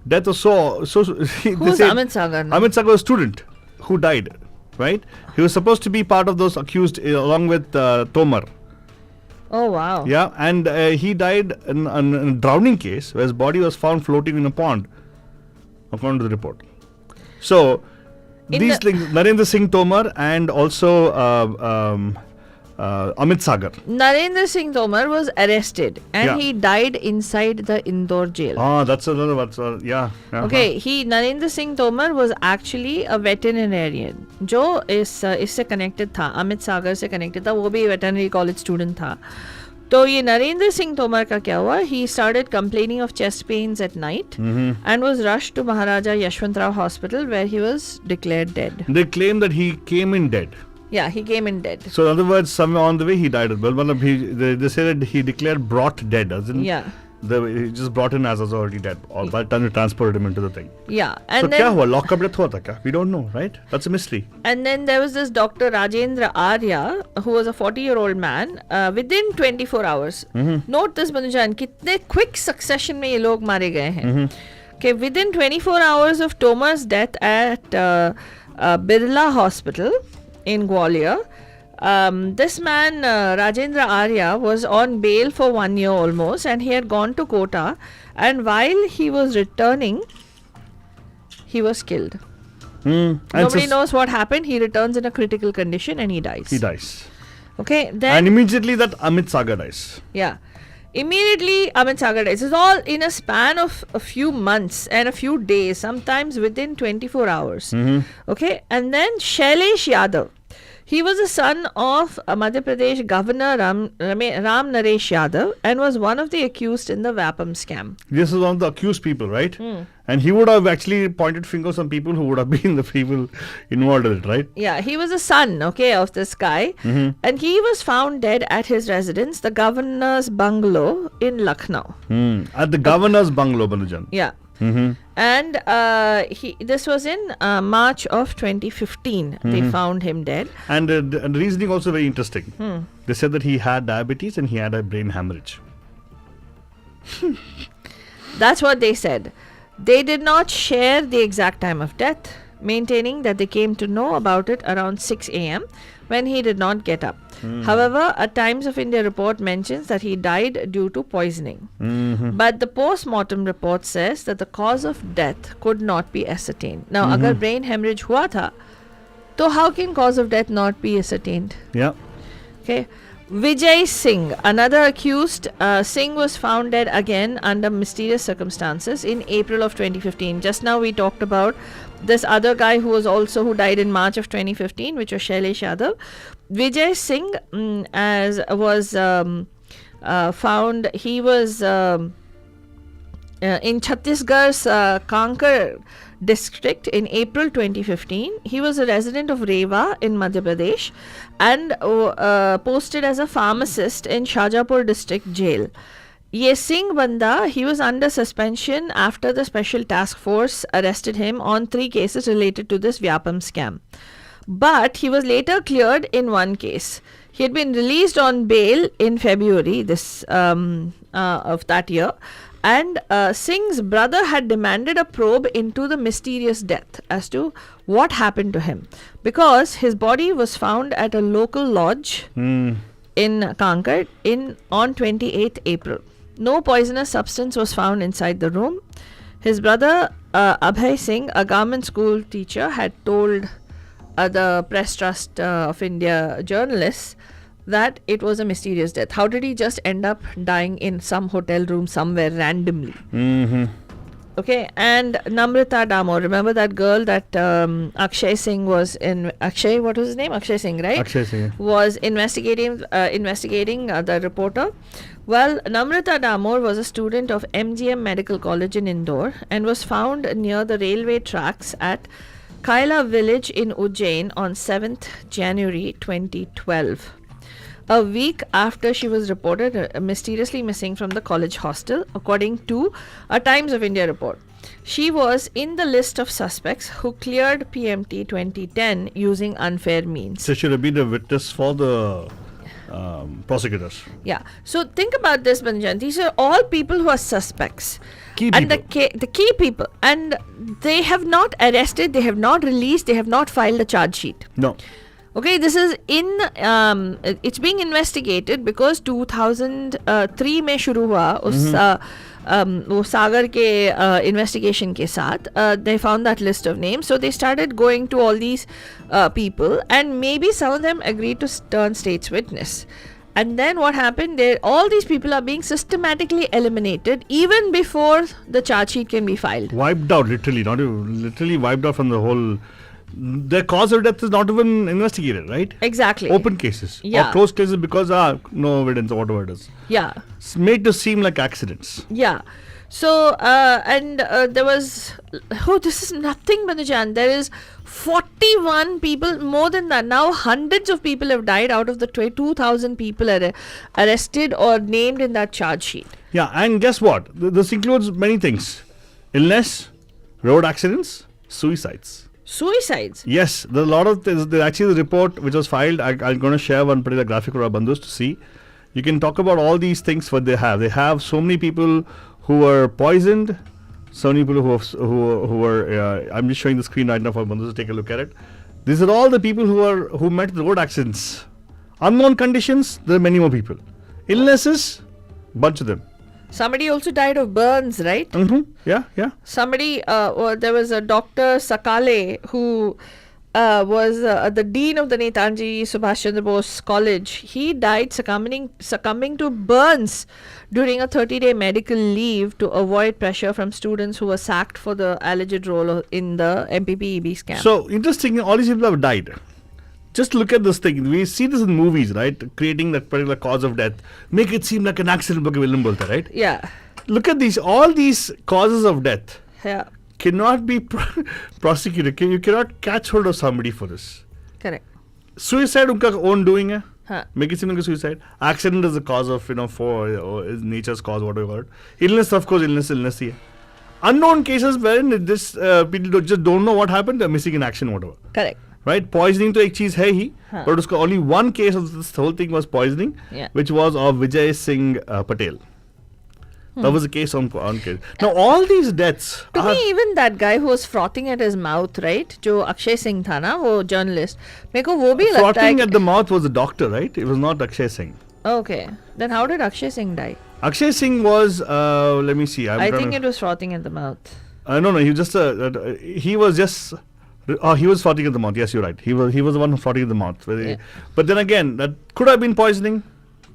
death was so. Who's Amit Sagar now? Amit Sagar was a student who died, right? He was supposed to be part of those accused along with Tomar. Oh, wow. Yeah, and he died in a drowning case where his body was found floating in a pond, according to the report. So, these things, Narendra Singh Tomar and also Amit Sagar. Narendra Singh Tomar was arrested and he died inside the Indore jail. That's another one. Yeah. Okay, Narendra Singh Tomar was actually a veterinarian जो इससे connected था, अमित सागर से connected था, वो भी veterinary college student था. तो ये नरेंद्र सिंह तोमर का क्या हुआ? He started complaining of chest pains at night and was rushed to Maharaja Yashwantrao Hospital where he was declared dead. They claim that he came in dead. Yeah, he came in dead. So in other words, somewhere on the way he died as well. They say that he declared brought dead, doesn't? Yeah. He just brought in as already dead. Or by the time they transported him into the thing. Yeah. And so then, kya hua? Lockup death hua tha kya? We don't know, right? That's a mystery. And then there was this Dr. Rajendra Arya, who was a 40-year-old man. Within 24 hours. Note this, Banujan, kitne quick succession mein ye log mare gaye hain. Okay, within 24 hours of Tomar's death at Birla Hospital in Gwalior, this man Rajendra Arya was on bail for 1 year almost, and he had gone to Kota, and while he was returning he was killed. Nobody knows what happened. He returns in a critical condition and he dies. Okay, then and immediately that Amit Sagar dies. Yeah, immediately Amit Sagar dies. It's all in a span of a few months and a few days, sometimes within 24 hours. Okay, and then Shailesh Yadav, he was the son of Madhya Pradesh Governor Ram Naresh Yadav and was one of the accused in the Vapam scam. This is one of the accused people, right? And he would have actually pointed fingers on people who would have been the people involved in it, right? Yeah, he was a son, okay, of this guy. And he was found dead at his residence, the governor's bungalow in Lucknow. At the governor's bungalow, Banujan. Yeah. And this was in March of 2015. They found him dead. And the reasoning also very interesting. They said that he had diabetes and he had a brain hemorrhage. That's what they said. They did not share the exact time of death, maintaining that they came to know about it around 6 a.m. when he did not get up. However, a Times of India report mentions that he died due to poisoning. But the post-mortem report says that the cause of death could not be ascertained. Now, agar brain hemorrhage hua tha, to how can cause of death not be ascertained? Yeah. Okay. Vijay Singh, another accused, Singh was found dead again under mysterious circumstances in April of 2015. Just now we talked about this other guy who died in March of 2015, which was Shailesh Yadav. Vijay Singh was found, he was in Chhattisgarh's Kankar district in April 2015. He was a resident of Rewa in Madhya Pradesh and posted as a pharmacist in Shajapur district jail. Ye Singh Banda, he was under suspension after the special task force arrested him on 3 cases related to this Vyapam scam. But he was later cleared in one case. He had been released on bail in February of that year. And Singh's brother had demanded a probe into the mysterious death as to what happened to him, because his body was found at a local lodge in Kankar on 28th April. No poisonous substance was found inside the room. His brother Abhay Singh, a government school teacher, had told the Press Trust of India journalists that it was a mysterious death. How did he just end up dying in some hotel room somewhere randomly? Okay, and Namrata Damor, remember that girl that Akshay Singh was in, what was his name? Akshay Singh, right? Akshay Singh. Was investigating the reporter. Well, Namrata Damor was a student of MGM Medical College in Indore and was found near the railway tracks at Kaila village in Ujjain on 7th January 2012. a week after she was reported mysteriously missing from the college hostel, according to a Times of India report. She was in the list of suspects who cleared PMT 2010 using unfair means. So should have been a witness for the prosecutors. Yeah. So think about this, Banjan. These are all people who are suspects. Key and people. the key people. And they have not arrested, they have not released, they have not filed a charge sheet. No. Okay, this is it's being investigated because 2003 में शुरू हुआ उस वो सागर के investigation के साथ they found that list of names, so they started going to all these people, and maybe some of them agreed to turn state's witness. And then what happened? All these people are being systematically eliminated even before the charge sheet can be filed. Wiped out, literally, not even, literally wiped out from the whole. Their cause of death is not even investigated, right? Exactly. Open cases. Yeah. Or closed cases because no evidence or whatever it is. Yeah. It's made to seem like accidents. Yeah. So, there was, this is nothing, Banajan. There is 41 people, more than that. Now, hundreds of people have died out of the 2,000 people arrested or named in that charge sheet. Yeah, and guess what? This includes many things. Illness, road accidents, suicides. Suicides? Yes, there are a lot of things. There's actually the report which was filed. I'm going to share one particular graphic for our bandhus to see. You can talk about all these things what they have. They have so many people who were poisoned, so many people who were. I'm just showing the screen right now for bandhus to take a look at it. These are all the people who met the road accidents. Unknown conditions. There are many more people. Illnesses, bunch of them. Somebody also died of burns, right? Mm-hmm. Yeah. Somebody, there was a Dr. Sakale who was the dean of the Netaji Subhash Chandra Bose College. He died succumbing to burns during a 30-day medical leave to avoid pressure from students who were sacked for the alleged role in the MPPEB scam. So interesting, all these people have died. Just look at this thing. We see this in movies, right? Creating that particular cause of death. Make it seem like an accident, right? Yeah. Look at these. All these causes of death Yeah. cannot be prosecuted. You cannot catch hold of somebody for this. Correct. Suicide, unka own doing hai. Huh. Make it seem like a suicide. Accident is the cause of, for is nature's cause, whatever. Illness, of course, illness hai. Unknown cases wherein this people just don't know what happened. They're missing in action, whatever. Correct. Right, poisoning to ek cheez hai hi, but uska only one case of this whole thing was poisoning, which was of Vijay Singh Patel. That was the case on case. Now all these deaths. To me, even that guy who was frothing at his mouth, right? जो अक्षय सिंह था ना, वो journalist. मेरे को वो भी लगता है. Frothing at the mouth was the doctor, right? It was not Akshay Singh. Okay, then how did Akshay Singh die? Akshay Singh was. Let me see. I think it was frothing at the mouth. No. He was just. He was just. He was frothing at the mouth. Yes, you're right. He was the one frothing at the mouth. Yeah. But then again, that could have been poisoning.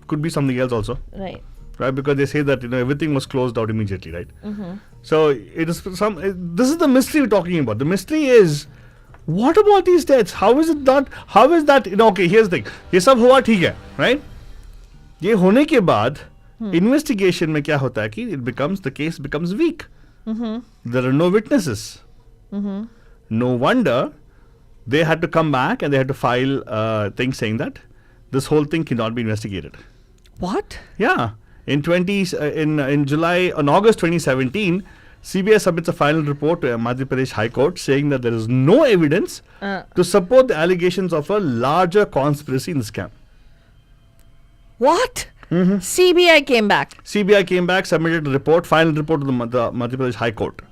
Could be something else also. Right. Right, because they say that everything was closed out immediately, right? Mm-hmm. So it is this is the mystery we're talking about. The mystery is, what about these deaths? How is it not? How is that? Okay, here's the thing. ये सब हुआ ठीक है, right? ये होने के बाद investigation में क्या होता है कि the case becomes weak. Mm-hmm. There are no witnesses. Mm-hmm. No wonder they had to come back and they had to file things saying that this whole thing cannot be investigated. What? Yeah. In July, on August 2017, CBI submits a final report to Madhya Pradesh High Court saying that there is no evidence to support the allegations of a larger conspiracy in the scam. What? Mm-hmm. CBI came back. CBI came back, submitted a report, final report to the Madhya Pradesh High Court,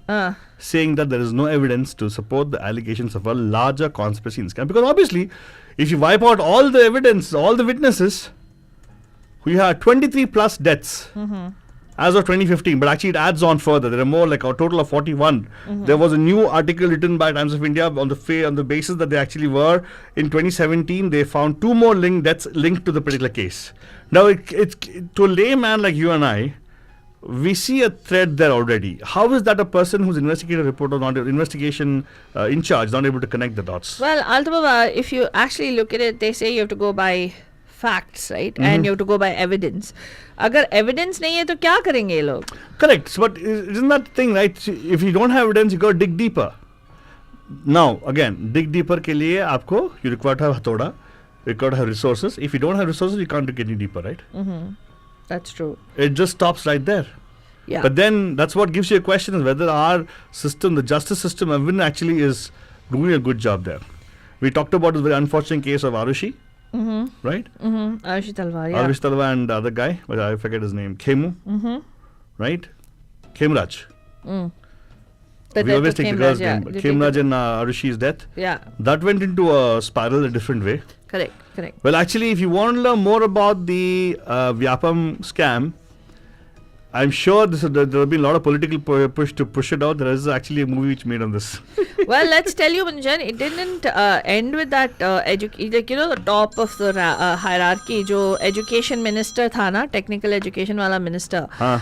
saying that there is no evidence to support the allegations of a larger conspiracy in the scam. Because obviously, if you wipe out all the evidence, all the witnesses, we have 23 plus deaths as of 2015, but actually it adds on further. There are more, like a total of 41. There was a new article written by Times of India on the basis that they actually were. In 2017, they found 2 more deaths linked to the particular case. Now, it's to a layman like you and I, we see a thread there already. How is that a person who's investigative reporter, not investigation in charge, not able to connect the dots? Well, Altaba, if you actually look at it, they say you have to go by facts, right? And you have to go by evidence. अगर evidence नहीं है तो क्या करेंगे ये लोग? Correct, but isn't that the thing, right? If you don't have evidence, you got to dig deeper. Now, again, dig deeper के लिए आपको you require to have हथौड़ा. You got to have resources. If you don't have resources, you can't get any deeper, right? That's true. It just stops right there. Yeah. But then that's what gives you a question is whether our system, the justice system, even actually is doing a good job there. We talked about the very unfortunate case of Arushi, right? Ayushi Talwar, yeah. Arushi Talwar and the other guy, but I forget his name, Khemu, right? Khemraj. The We death always of take the Khemraj, girl's yeah. name. But You take Khemraj the- and Arushi's death. Yeah, That went into a spiral a different way. correct. Well, actually, if you want to learn more about the Vyapam scam, I'm sure there will be a lot of political push to push it out. There is actually a movie which made on this. Well, let's tell you, Manjan, it didn't end with that like, you know, the top of the hierarchy, जो education minister था ना, technical education वाला minister. हाँ.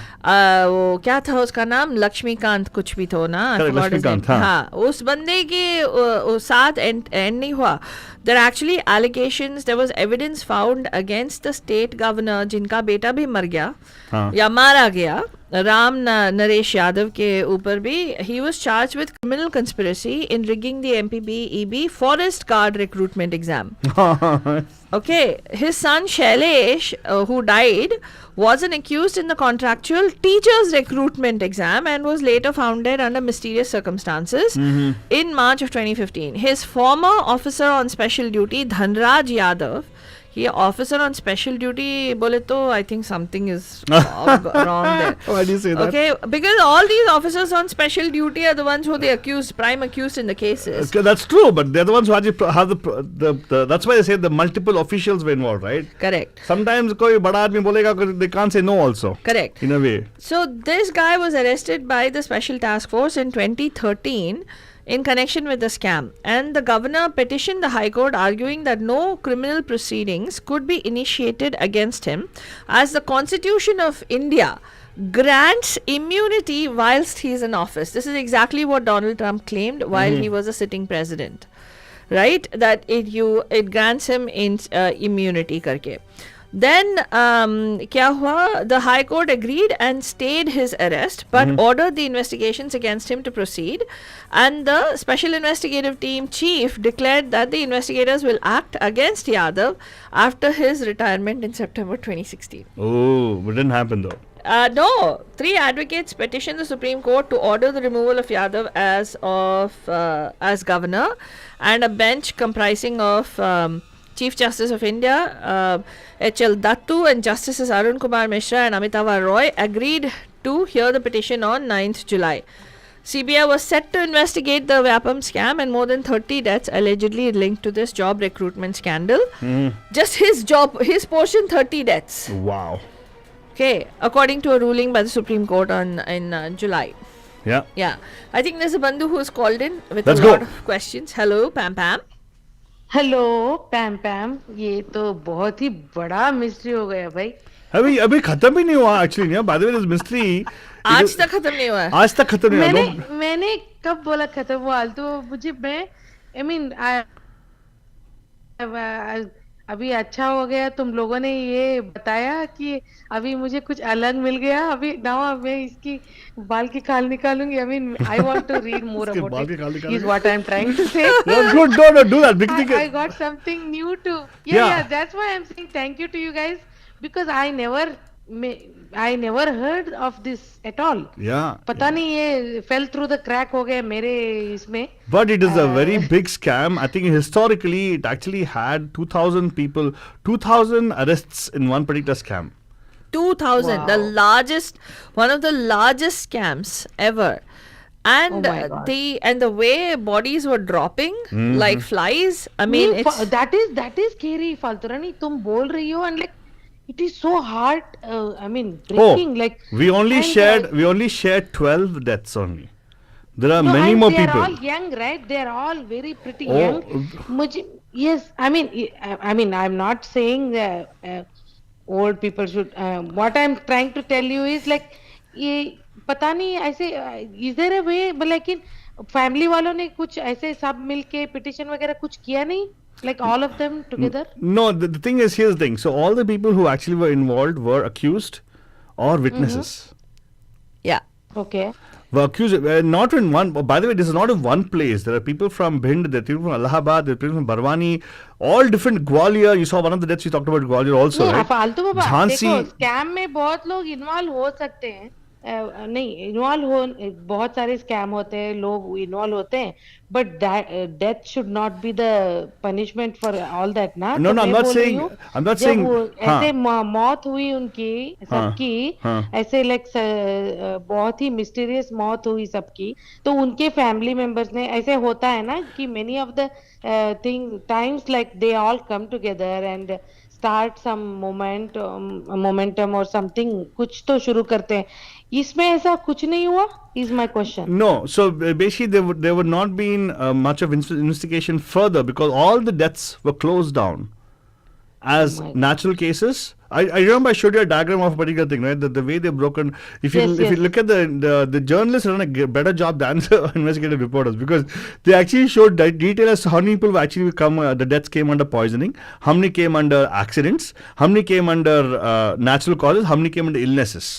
वो क्या था उसका नाम? लक्ष्मीकांत कुछ भी तो ना. I Correct, forgot his name. Laxmikant, हाँ. हाँ, उस बंदे के साथ end नहीं हुआ. There are actually allegations, there was evidence found against the state governor जिनका बेटा भी मर गया हाँ. या मारा गया, राम नरेश यादव के ऊपर भी. He was charged with criminal conspiracy in rigging the MPB forest guard recruitment exam. Okay, his son Shailesh, who died, wasn't accused in the contractual teachers recruitment exam and was later found dead under mysterious circumstances in March of 2015. His former officer on special duty, Dhanraj Yadav, he officer on special duty, bole to I think something is wrong there. Why do you say that? Okay, because all these officers on special duty are the ones who the prime accused in the cases. Okay, that's true, but they're the ones who actually have the that's why they say the multiple officials were involved, right? Correct. Sometimes koi bada aadmi bolega, they can't say no also. Correct. In a way. So this guy was arrested by the Special Task Force in 2013 in connection with the scam, and the governor petitioned the High Court arguing that no criminal proceedings could be initiated against him as the Constitution of India grants immunity whilst he is in office. This is exactly what Donald Trump claimed while he was a sitting president, right? That it grants him immunity karke. Then क्या हुआ? The High Court agreed and stayed his arrest, but ordered the investigations against him to proceed. And the Special Investigative Team chief declared that the investigators will act against Yadav after his retirement in September 2016. Oh, but it didn't happen though. No, 3 advocates petitioned the Supreme Court to order the removal of Yadav as governor, and a bench comprising of Chief Justice of India, H.L. Dattu, and Justices Arun Kumar Mishra and Amitava Roy agreed to hear the petition on 9th July. CBI was set to investigate the Vyapam scam and more than 30 deaths allegedly linked to this job recruitment scandal. Just his portion, 30 deaths. Wow. Okay, according to a ruling by the Supreme Court in July. Yeah. Yeah, I think there's a bandhu who's called in with Let's a go. lot of questions. Hello, Pam Pam. Hello Pam Pam, ये तो बहुत ही बड़ा mystery हो गया भाई. अभी खत्म ही नहीं हुआ actually. Yeah. By the way, this mystery. आज तक खत्म नहीं हुआ है. आज तक खत्म नहीं हुआ. मैंने कब बोला खत्म हुआ? तो मुझे I mean अभी अच्छा हो गया तुम लोगों ने ये बताया कि अभी मुझे कुछ अलग मिल गया. अभी नाउ मैं इसकी बाल की खाल निकालूंगी. I mean I want to read more इसके about बाल की it. खाल Is what I'm trying to say. Yeah, good, no, do that. I got something new to. Yeah, that's why I'm saying thank you to you guys, because I never heard of this at all. Yeah. पता नहीं ये fell through the crack हो गया मेरे इसमें. But it is a very big scam. I think historically it actually had 2,000 arrests in one particular scam. 2,000, one of the largest scams ever. And Oh my God. the way bodies were dropping like flies. I mean, it's that is scary. फालतूरानी तुम बोल रही हो, and like it is so hard. I mean breaking like. We only and, shared 12 deaths only. There are no, many and more they people. are all young, right? They are all very pretty Oh. young. मुझे yes, I mean I'm not saying old people should. What I'm trying to tell you is like ये पता नहीं ऐसे is there a way, but लेकिन family वालों ने कुछ ऐसे सब मिलके petition वगैरह कुछ किया नहीं? Like all of them together? No, the thing is, here's the thing. So all the people who actually were involved were accused or witnesses. yeah. Okay. were accused, not in one, by the way, this is not in one place. There are people from Bhind, there are people from Allahabad, there are people from Barwani, all different. Gwalior, you saw one of the deaths we talked about Gwalior also, नहीं right? फालतू में बात Jhansi, देखो scam में बहुत लोग involve हो सकते हैं नहीं इन्वॉल्व हो बहुत सारे स्कैम होते हैं लोग इन्वॉल्व होते हैं but death should not be the punishment for all that ना No, तो no, I'm मैं not बोल रही saying, हूँ I'm not जब saying, वो हाँ, ऐसे मौत हुई उनकी सबकी ऐसे लाइक बहुत ही मिस्टीरियस मौत हुई सबकी तो उनके फैमिली मेंबर्स ने ऐसे होता है ना कि many of the thing times like they all come together and start some momentum और समथिंग कुछ तो शुरू करते हैं इसमें ऐसा कुछ नहीं हुआ is my question. No, so basically there would not been much of investigation further because all the deaths were closed down as my natural cases. I remember I showed you a diagram of a particular thing, right? The way they're broken. If you Yes, if you yes. look at the journalists have done a better job than the investigative reporters because they actually showed detail as to how many people actually come. The deaths came under poisoning, how many came under accidents, how many came under natural causes, how many came under illnesses.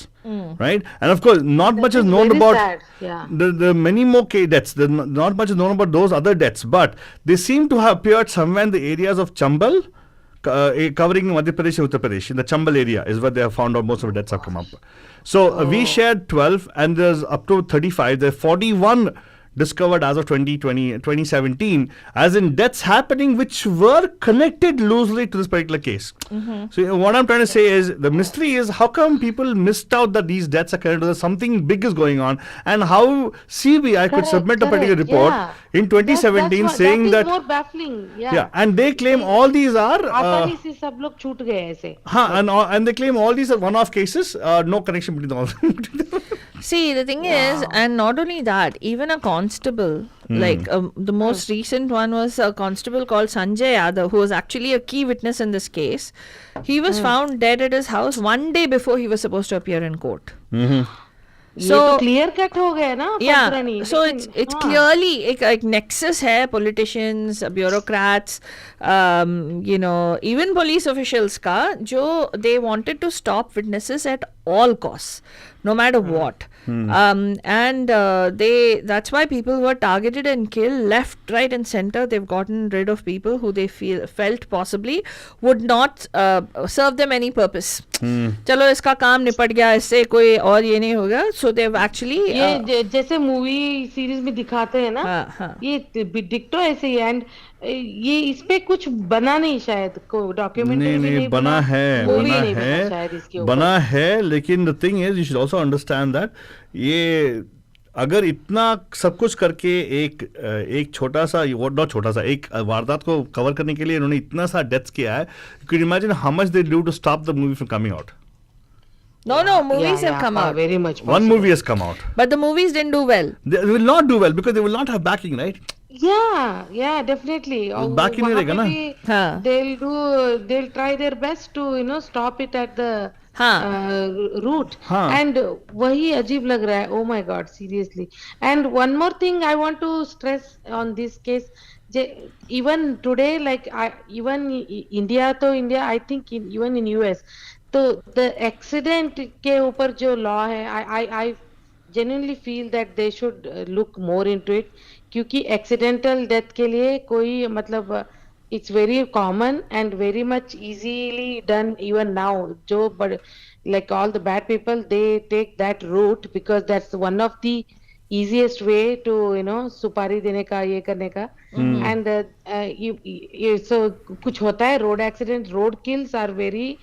Right, and of course, not much is known Very about sad. Yeah. the many more deaths. Not much is known about those other deaths, but they seem to have appeared somewhere in the areas of Chambal, covering Madhya Pradesh and Uttar Pradesh. In the Chambal area is where they have found out most of the deaths have come up. So we shared 12, and there's up to 35. There are 41 discovered as of 2017, as in deaths happening which were connected loosely to this particular case. So what I'm trying to say is the mystery is how come people missed out that these deaths are connected to something big is going on, and how CBI could submit a particular report in 2017 saying that is more baffling. yeah, and they claim all these are आसानी से सब लोग छूट गए ऐसे. and they claim all these are one-off cases, no connection between them. See, the thing is, and not only that, even a constable, like the most recent one was a constable called Sanjay Yadav, who was actually a key witness in this case. He was found dead at his house one day before he was supposed to appear in court. ये तो clear cut हो गया ना. Yeah, फसरानी, so लेकिन, it's हाँ. clearly एक nexus है politicians, bureaucrats, even police officials का जो they wanted to stop witnesses at all costs, no matter what. And that's why people were targeted and killed left, right and center. They've gotten rid of people who they felt possibly would not serve them any purpose. चलो इसका काम निपट गया, इससे कोई और ये नहीं होगा. So they've actually ये जैसे मूवी सीरीज में दिखाते हैं ना, ये डिक्टो ऐसे ही. एंड ये इस पे कुछ बना नहीं शायद, को डॉक्यूमेंट्री नहीं बना है, बना है, लेकिन the thing is you should also understand that ये अगर इतना सब कुछ करके एक छोटा सा एक वारदात को कवर करने के लिए इन्होंने इतना सा डेथ्स किया है, you can imagine how much they do to stop the movie from coming out. No, movies have come out. Very much possible. One movie has come out. But the movies didn't do well. They will not do well because they will not have backing, right? Yeah, definitely. Back in रहेगा ना. हाँ. They'll try their best to stop it at the root. हाँ. And वही अजीब लग रहा है. Oh my God, seriously. And one more thing I want to stress on this case. Even today, like even India, I think even in US. तो the accident के ऊपर जो law है, I genuinely feel that they should look more into it, क्योंकि accidental death के लिए कोई मतलब it's very common and very much easily done even now. जो like all the bad people, they take that route because that's one of the easiest way to सुपारी देने का, ये करने का. And so कुछ होता है, road accidents, road kills are very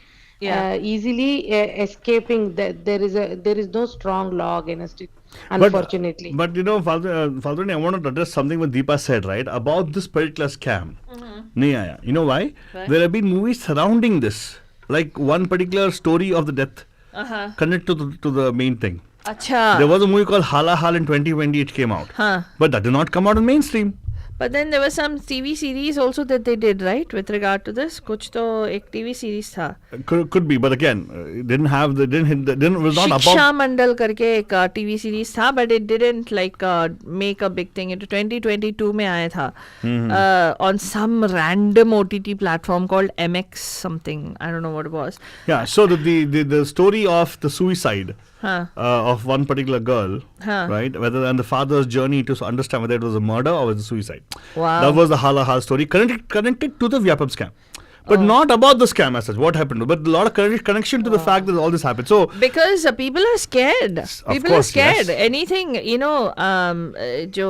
easily escaping. There is no strong law against it, unfortunately. But Falduni, I want to address something what Deepa said, right, about this particular scam. नहीं आया. You know why? There have been movies surrounding this, like one particular story of the death connected to the main thing. Acha. There was a movie called Hala Hal in 2020. It came out, but that did not come out in mainstream. But then there was some TV series also that they did, right, with regard to this. कुछ तो एक TV series था. Could be, but again, it didn't have the didn't was not शिक्षा about. मंडल करके एक TV series था, but it didn't like make a big thing. It 2022 में आया था on some random OTT platform called MX something. I don't know what it was. Yeah, so the story of the suicide Huh. of one particular girl, right? Whether and the father's journey to understand whether it was a murder or was a suicide. Wow. That was the Hala story connected to the Vyapam scam. But not about the scam as such, what happened, but a lot of connection to the fact that all this happened. So Because people are scared. People are course, scared. yes. Anything, jo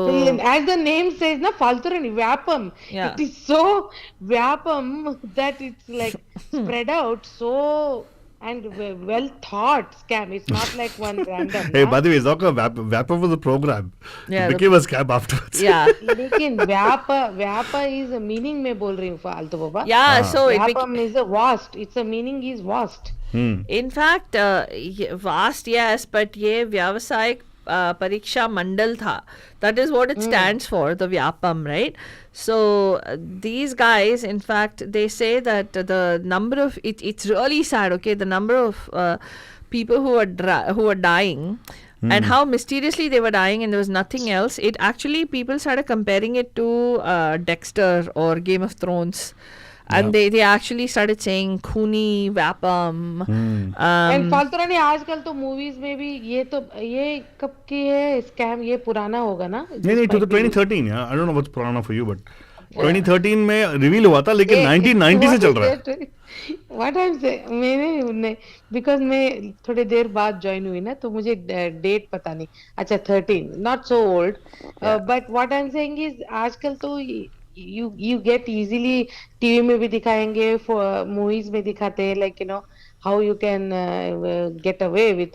As the name says, na falturani vyapam. Yeah. It is so vyapam that it's like spread out so and well thought scam. It's not like one random. hey, na? by the way, Vyapam was a program. Yeah, It became a scam afterwards. yeah. लेकिन व्यापा is a meaning में बोल रही हूँ फालतू बाबा. Yeah, so it Vyapam is a vast. It's a meaning is vast. in fact vast, yes, but ये व्यावसायिक परीक्षा मंडल था. That is what it stands for, the Vyapam, right? So these guys, in fact, they say that the number of it's really sad. Okay, the number of people who are dying. And how mysteriously they were dying, and there was nothing else. It actually, people started comparing it to Dexter or Game of Thrones. And they actually started saying Khuni, Vyapam. And फालतूरानी आजकल तो movies में भी ये कब की है scam, ये पुराना होगा ना? नहीं to the 2013. Yeah, I don't know what's purana for you, but 2013 में reveal हुआ था, लेकिन 1990 से चल रहा है. What I'm saying, मैंने because मैं थोड़ी देर बाद join हुई ना, तो मुझे date पता नहीं. अच्छा 13, not so old. But what I'm saying is आजकल तो you get easily TV में भी दिखाएंगे, for movies में दिखाते हैं, like how you can get away with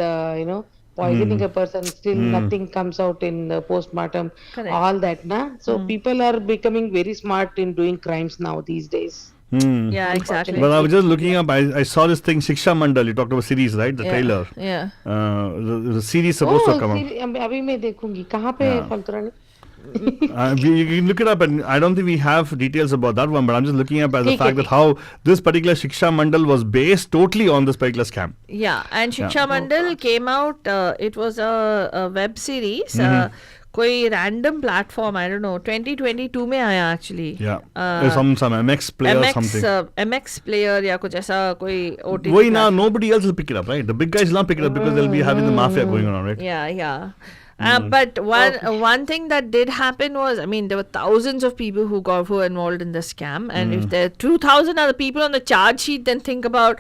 poisoning a person, still nothing comes out in the postmortem. Correct. All that na. So people are becoming very smart in doing crimes now these days. Yeah, exactly. But I was just looking up. I saw this thing, Shiksha Mandal. You talked about series, right? The trailer. Yeah. The series supposed to come out. अभी मैं देखूंगी कहाँ पे फालतूरानी. You can look it up, and I don't think we have details about that one, but I'm just looking up at the fact that how this particular Shiksha Mandal was based totally on this particular scam. Yeah, and Shiksha Mandal came out, it was a web series, कोई random platform, I don't know, 2022 में आया actually. Yeah, some MX player or something. MX player या कुछ ऐसा कोई OTT. Why now nobody else will pick it up, right? The big guys will not pick it up because they'll be having the mafia going on, right? Yeah. But one thing that did happen was, I mean, there were thousands of people who were involved in the scam, and if there are 2,000 other people on the charge sheet, then think about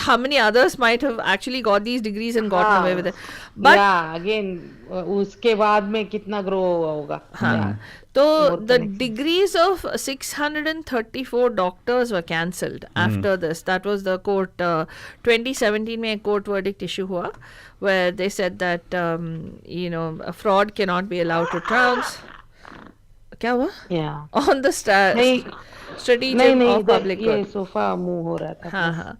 how many others might have actually got these degrees and gotten away with it. But yeah, again, उसके बाद में कितना grow हुआ होगा. हाँ. So the degrees of 634 doctors were cancelled after this. That was the court 2017 में court verdict issue हुआ, where they said that a fraud cannot be allowed to trounce. क्या हुआ? Yeah. On the strategy of public good. ये sofa move हो रहा था. हाँ.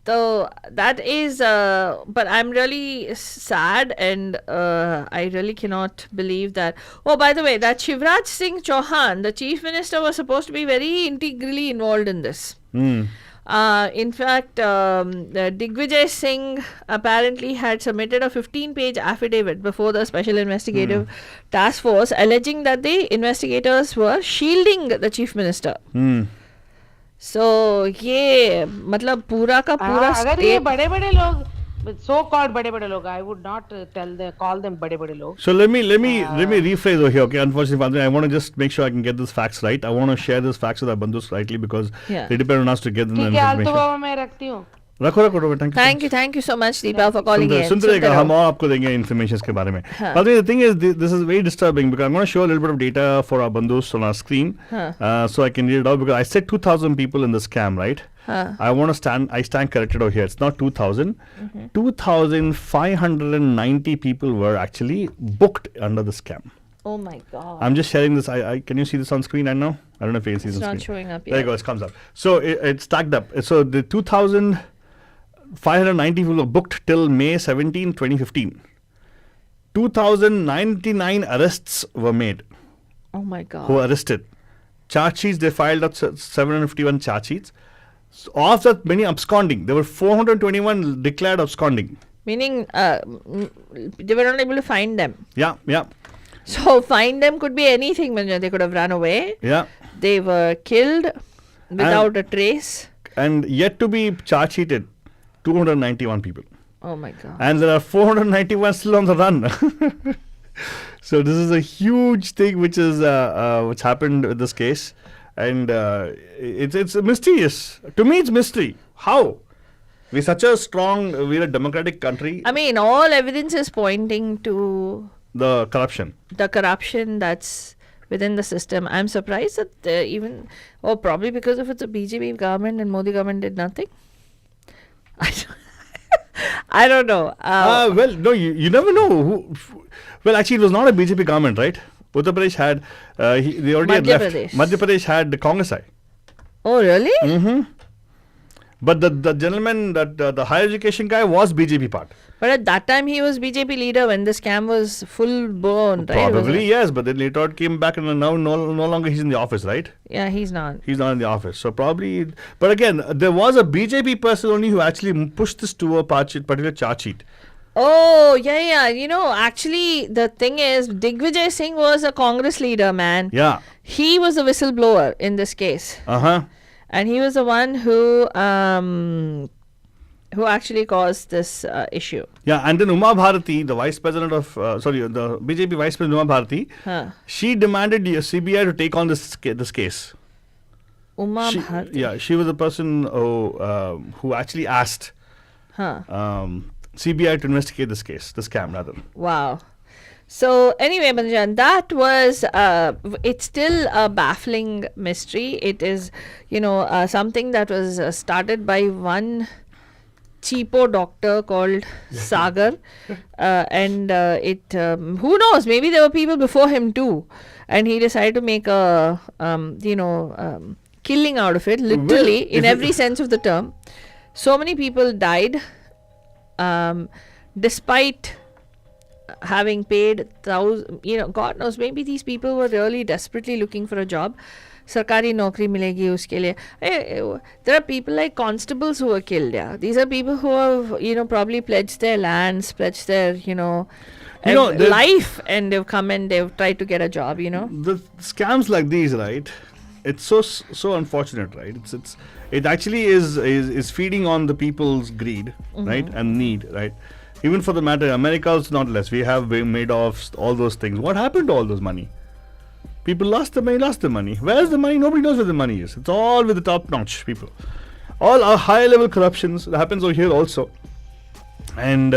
So that is, but I'm really sad, and I really cannot believe that. Oh, by the way, that Shivraj Singh Chauhan, the chief minister, was supposed to be very integrally involved in this. In fact, Digvijay Singh apparently had submitted a 15-page affidavit before the Special Investigative Task Force, alleging that the investigators were shielding the chief minister. So ये मतलब पूरा का पूरा अगर ये बड़े-बड़े लोग, so-called बड़े-बड़े लोग, I would not call them बड़े-बड़े लोग. So let me rephrase over here. Okay, unfortunately, I want to just make sure I can get these facts right. I want to share these facts with our bandhus rightly because they depend on us to get them the ठीक है, information. तो बाबा मैं रखती हूँ. रखो, Thank you so much, Deepa, for calling in. सुनते रहेगा, हम और आपको देंगे information के बारे में. By the way, the thing is, this is very disturbing because I'm going to show a little bit of data for our bandhus on our screen, so I can read it out because I said 2,000 people in the scam, right? I stand corrected over here. It's not 2,000. 2,590 people were actually booked under the scam. Oh my God. I'm just sharing this. Can you see this on screen right now? I don't know if you can see this on screen. It's not showing up yet. There you go. It comes up. So it's stacked up. So the 2,590 people were booked till May 17, 2015. 2,099 arrests were made. Oh my God. who were arrested. Charge sheets, they filed up 751 charge sheets. So of that, many absconding. There were 421 declared absconding. Meaning they were not able to find them. Yeah, yeah, So find them could be anything, Manja. They could have run away. yeah. They were killed without a trace. And yet to be charge sheeted, 291 people. Oh my God. And there are 491 still on the run. So this is a huge thing which happened with this case. And it's mysterious. To me, it's mystery. How? We're such a strong, we're a democratic country. I mean, all evidence is pointing to The corruption. the corruption that's within the system. I'm surprised that probably because if it's a BJP government and Modi government did nothing. I don't know. Well, no, you never know. Well, actually, it was not a BJP government, right? Uttar Pradesh had, they already had Madhya left. Pradesh. Madhya Pradesh had the Congress. Oh, really? Mm-hmm. But the gentleman, the higher education guy was BJP part. But at that time, he was BJP leader when the scam was full blown, right? Probably, yes. But then later on came back and now no longer he's in the office, right? Yeah, he's not. He's not in the office. So probably, but again, there was a BJP person only who actually pushed this to a particular charge sheet. Oh, yeah. Actually, the thing is, Digvijay Singh was a Congress leader, man. Yeah. He was a whistleblower in this case. Uh-huh. And he was the one who actually caused this issue. Yeah, and then Uma Bharati, the vice president of, the BJP vice president Uma Bharati, she demanded the CBI to take on this case. Uma Bharati? Yeah, she was the person who actually asked CBI to investigate this case, the scam rather. Wow. So anyway, Banjan, that was, it's still a baffling mystery. It is, something that was started by one cheapo doctor called Sagar. And who knows, maybe there were people before him too. And he decided to make a, killing out of it, literally, in every sense of the term. So many people died, despite having paid God knows, maybe these people were really desperately looking for a job. Sarkari naukri milegi uske liye. There are people like constables who were killed. Yeah, these are people who have probably pledged their lands, pledged their life, and they've come and they've tried to get a job. The scams like these, right? It's so unfortunate, right? It actually is feeding on the people's greed, right, and need, right. Even for the matter, America is not less. We have made off all those things. What happened to all those money? People lost the money. Where's the money? Nobody knows where the money is. It's all with the top-notch people. All our high-level corruptions that happens over here also. And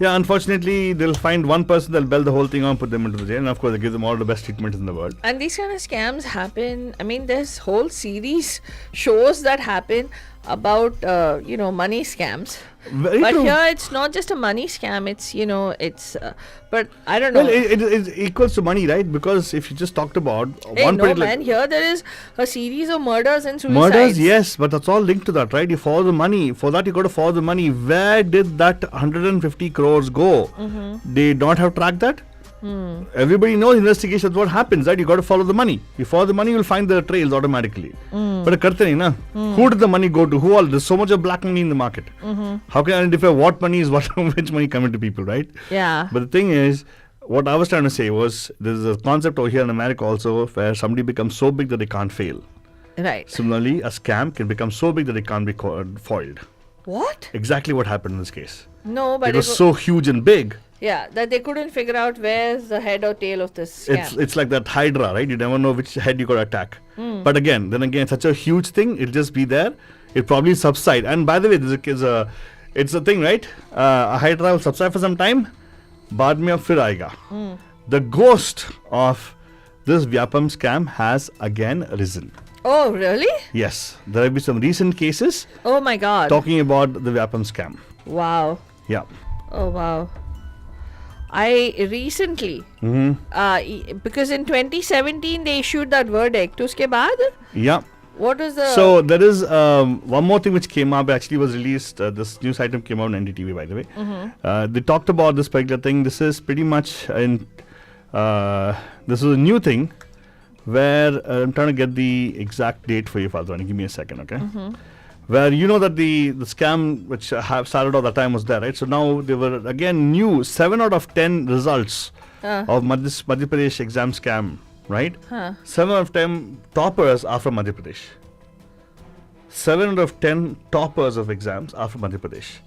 unfortunately, they'll find one person, they'll bell the whole thing on, put them into the jail, and of course, they give them all the best treatment in the world. And these kind of scams happen. I mean, there's whole series shows that happen about money scams. Very but true. here it's not just a money scam, it's but I don't know. Well, it equals to money, right? Because if you just talked about here there is a series of murders and suicides. Murders, yes, but that's all linked to that, right? You follow the money. For that, you got to follow the money. Where did that 150 crores go? They don't have tracked that. Everybody knows investigations what happens, right? You got to follow the money. You follow the money, you'll find the trails automatically. But karte nahi na. Who did the money go to? Who all? There's so much of black money in the market. How can I identify what money is which money coming to people, right? Yeah. But the thing is, what I was trying to say was, there's a concept over here in America also where somebody becomes so big that they can't fail. Right. Similarly, a scam can become so big that it can't be foiled. What? Exactly what happened in this case. No, but it was so huge and big. Yeah, that they couldn't figure out where's the head or tail of this scam. It's like that Hydra, right? You never know which head you got to attack. But again, such a huge thing, it'll just be there. It probably subside. And by the way, it's a thing, right? A Hydra will subside for some time. Baad mein ab fir aayega. The ghost of this Vyapam scam has again risen. Oh, really? Yes. There have been some recent cases. Oh my God. Talking about the Vyapam scam. Wow. Yeah. Oh wow. I recently, because in 2017 they issued that verdict. Uske baad? Yeah. What was the... So there is one more thing which came up, actually was released, this news item came out on NDTV, by the way. They talked about this particular thing. This is pretty much this is a new thing where I'm trying to get the exact date for you, Fadwani. Give me a second, okay? Where you know that the scam which have started at that time was there, right? So now they were again new 7 out of 10 results of Madhya Pradesh exam scam, right? 7 out of 10 toppers are from Madhya Pradesh. 7 out of 10 toppers of exams are from Madhya Pradesh.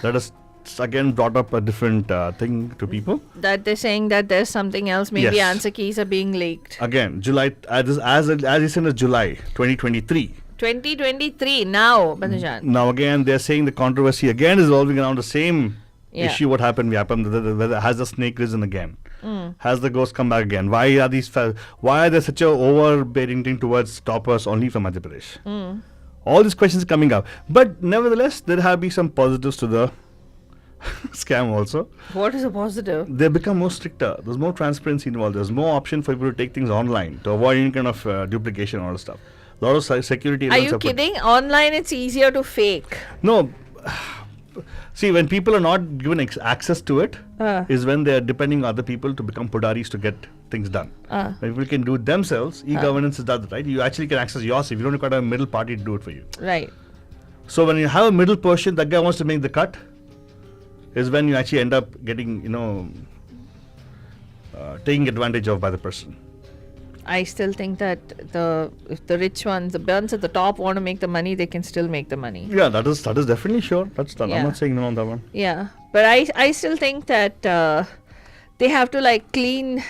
That has again brought up a different thing to people. That they're saying that there's something else. Maybe Yes. answer keys are being leaked. Again, July as recent as July 2023. 2023 now, Banajan. Now again, they're saying the controversy again is revolving around the same issue. What happened? Has the snake risen again? Has the ghost come back again? Why are there such a overbearing thing towards toppers only from Madhya Pradesh? All these questions coming up, but nevertheless, there have been some positives to the scam also. What is a positive? They become more stricter. There's more transparency involved. There's more option for people to take things online to avoid any kind of duplication and all that stuff. A lot of security. Are elements you put. kidding? Online, it's easier to fake. No. See, when people are not given access to it, is when they are depending on other people to become pudaris to get things done. When people can do it themselves, e-governance is that, right? You actually can access yourself. You don't require a middle party to do it for you. Right. So when you have a middle person, that guy wants to make the cut, is when you actually end up getting, taking advantage of by the person. I still think that if the rich ones, the ones at the top want to make the money, they can still make the money. Yeah, that is definitely sure. That's done. Yeah. I'm not saying no on that one. Yeah. But I still think that they have to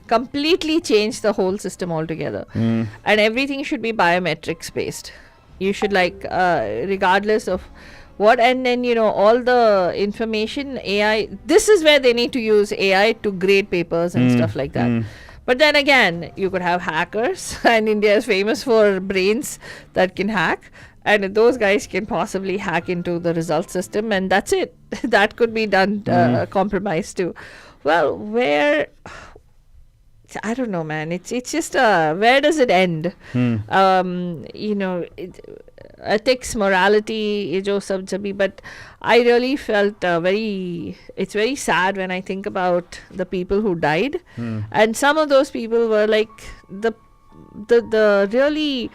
completely change the whole system altogether. And everything should be biometrics based. You should regardless of what, and then all the information, AI, this is where they need to use AI to grade papers and stuff like that. But then again, you could have hackers, and India is famous for brains that can hack, and those guys can possibly hack into the result system, and that's it. That could be done, compromised too. Well, I don't know, man. It's just where does it end? Ethics, morality, but I really felt it's very sad when I think about the people who died, and some of those people were like the really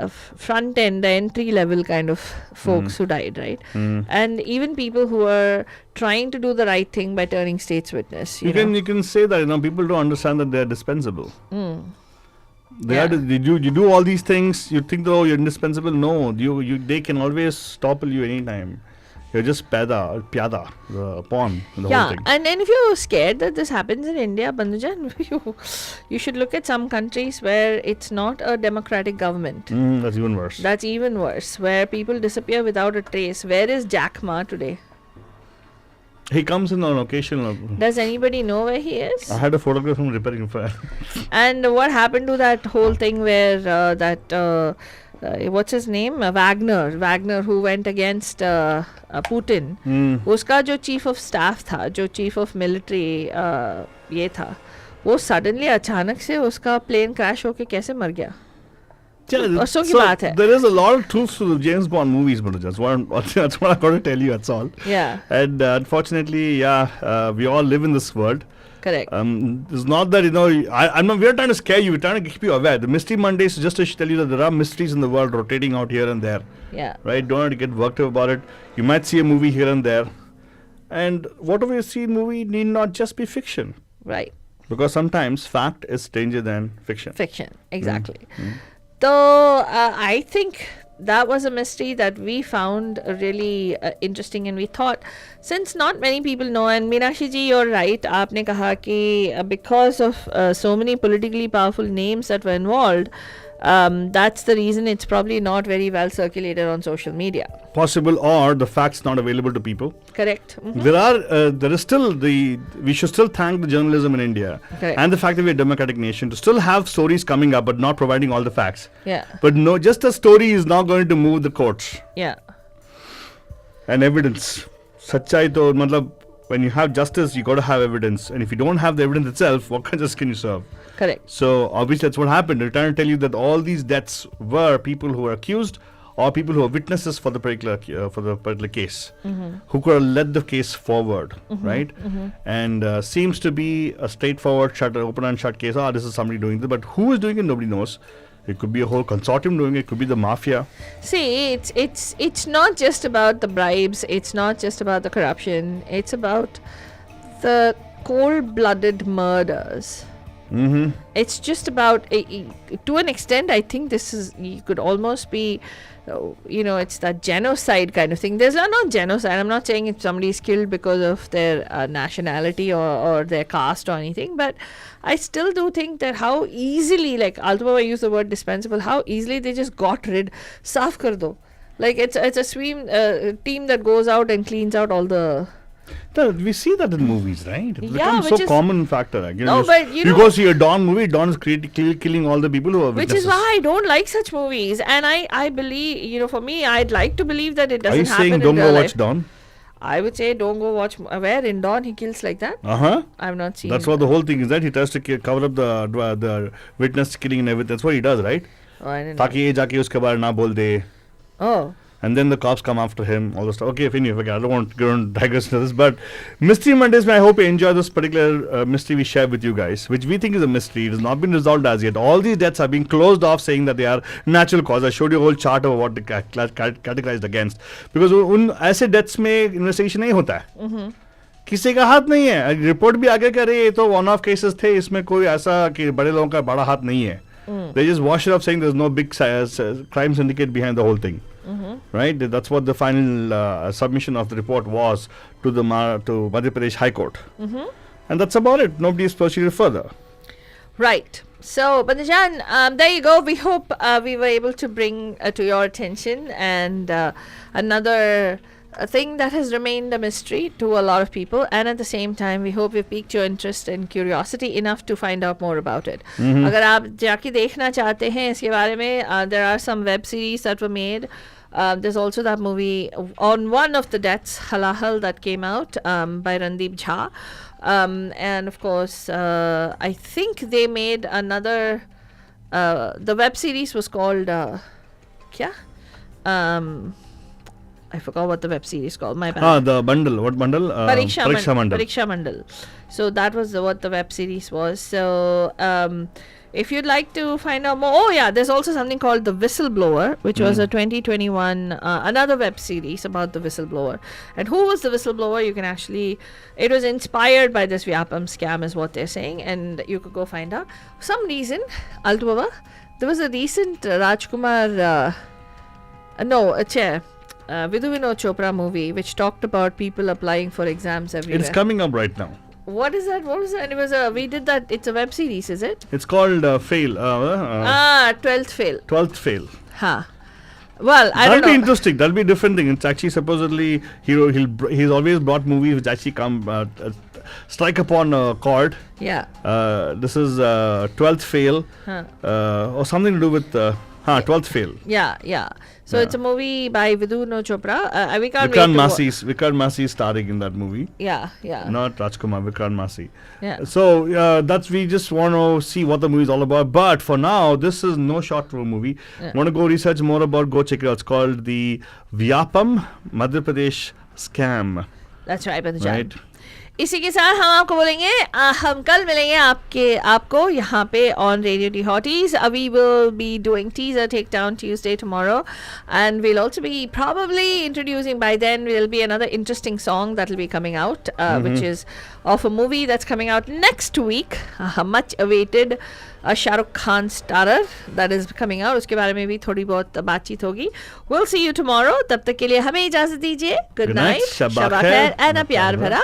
front end, the entry level kind of folks who died, right? And even people who were trying to do the right thing by turning state's witness. You can say that people don't understand that they're dispensable. You do all these things. You think you're indispensable. No, they can always topple you anytime. You're just pyada, the pawn in the whole thing. And then if you're scared that this happens in India, Bandhujan, you should look at some countries where it's not a democratic government. That's even worse. That's even worse, where people disappear without a trace. Where is Jack Ma today? He comes in on occasion. Does anybody know where he is? I had a photograph of him repairing fire. And what happened to that whole thing where what's his name? Wagner, who went against Putin. उसका जो chief of staff था, जो chief of military ये था, वो suddenly अचानक से उसका plane crash होके कैसे मर गया? So there is a lot of truth to the James Bond movies, but that's what I'm going to tell you. That's all. Yeah. And unfortunately, we all live in this world. Correct. It's not that we're trying to scare you. We're trying to keep you aware. The Mystery Mondays is just to tell you that there are mysteries in the world rotating out here and there. Yeah. Right. Don't have to get worked up about it. You might see a movie here and there, and whatever you see in movie need not just be fiction. Right. Because sometimes fact is stranger than fiction. Fiction. Exactly. So I think that was a mystery that we found really interesting, and we thought, since not many people know, and Meenakshi ji, you're right, aapne kaha ki because of so many politically powerful names that were involved, that's the reason it's probably not very well circulated on social media. Possible, or the facts not available to people. Correct. There is still we should still thank the journalism in India. Correct. And the fact that we're a democratic nation to still have stories coming up but not providing all the facts. Yeah. But no, just a story is not going to move the courts. Yeah. And evidence. Sachai to, matlab, when you have justice, you got to have evidence. And if you don't have the evidence itself, what kind of justice can you serve? Correct. So obviously that's what happened. They're trying to tell you that all these deaths were people who were accused or people who are witnesses for the particular case, who could have led the case forward, right? And seems to be a straightforward open and shut case. This is somebody doing this, but who is doing it? Nobody knows. It could be a whole consortium doing it. It could be the mafia. See, it's not just about the bribes. It's not just about the corruption. It's about the cold-blooded murders. It's just about, to an extent, I think this is, you could almost be, it's that genocide kind of thing. There's not genocide. I'm not saying if somebody is killed because of their nationality or their caste or anything, but I still do think that how easily, like Although I use the word dispensable, how easily they just got rid, saaf kar do. Like it's a team that goes out and cleans out all the. We see that in movies, right? It's Yeah, become so common factor. Like, No, but you go see a Don movie, Don is killing all the people who are Which witnesses. is why I don't like such movies. And I believe, for me, I'd like to believe that it Are doesn't you happen saying in don't real go life. watch Don? I would say don't go watch. Where in Dawn he kills like that? I've not seen. That's what the whole thing is, that he tries to cover up the witness killing and everything. That's what he does, right? Oh, I didn't ताकि ये जाके उसके बारे ना बोल दे. Oh. And then the cops come after him, all the stuff. Okay, anyway, I don't want to go and digress into this, but Mystery Mondays, I hope you enjoy this particular mystery we share with you guys, which we think is a mystery. It has not been resolved as yet. All these deaths are being closed off, saying that they are natural cause. I showed you a whole chart of what they categorized against. Because उन ऐसे deaths में investigation नहीं होता है. किसी का हाथ नहीं है. रिपोर्ट भी आगे कर रही है, तो one-off cases थे, इसमें कोई ऐसा कि बड़े लोगों का बड़ा हाथ नहीं है. They just wash it up, saying there's no big crime syndicate behind the whole thing. Right? That's what the final submission of the report was to the Madhya Pradesh High Court. And that's about it. Nobody has proceeded further. Right. So, Bandajan, there you go. We hope we were able to bring to your attention and another thing that has remained a mystery to a lot of people, and at the same time we hope we've piqued your interest and curiosity enough to find out more about it. अगर आप जाके देखना चाहते हैं इसके बारे में, there are some web series that were made. There's also that movie on one of the deaths, Halahal, that came out by Randeep Jha. And of course, I think they made another, the web series was called, kya? I forgot what the web series called. My bad. The bundle. What bundle? Pariksha Mandal. Pariksha Mandal. So that was what the web series was. So if you'd like to find out more, there's also something called The Whistleblower, which was a 2021 another web series about the whistleblower. And who was the whistleblower? You can actually, it was inspired by this Vyapam scam, is what they're saying, and you could go find out. For some reason, Altova, there was a recent Rajkumar, Vidhu Vinod Chopra movie which talked about people applying for exams everywhere. It's coming up right now. What is that? What was that? It was we did that. It's a web series, is it? It's called Fail. 12th Fail. 12th Fail. Well, I That'll don't know. be interesting. That'll be a different thing. It's actually supposedly he's always brought movies which actually come strike upon a chord. Yeah. This is 12th Fail, or something to do with 12th Fail. Yeah. So it's a movie by Vidhu Vinod Chopra. We can't Vikrant Massey is starring in that movie. Yeah. Not Rajkumar, Vikrant Massey. Yeah. So we just want to see what the movie is all about. But for now, this is no short film movie. Want to go research more about? Go check it out. It's called the Vyapam Madhya Pradesh Scam. That's right, Bandajan. Right. इसी के साथ हम आपको बोलेंगे हम कल मिलेंगे आपको यहाँ पे on Radio Dehotties. We will be doing teaser takedown Tuesday tomorrow, and we'll also be probably introducing, by then will be another interesting song that will be coming out, which is of a movie that's coming out next week, much awaited Shah Rukh Khan starrer that is coming out. उसके बारे में भी थोड़ी बहुत बातचीत होगी. We'll see you tomorrow. तब तक के लिए हमें इजाजत दीजिए. Good night. शब्बा खैर and a प्यार भरा.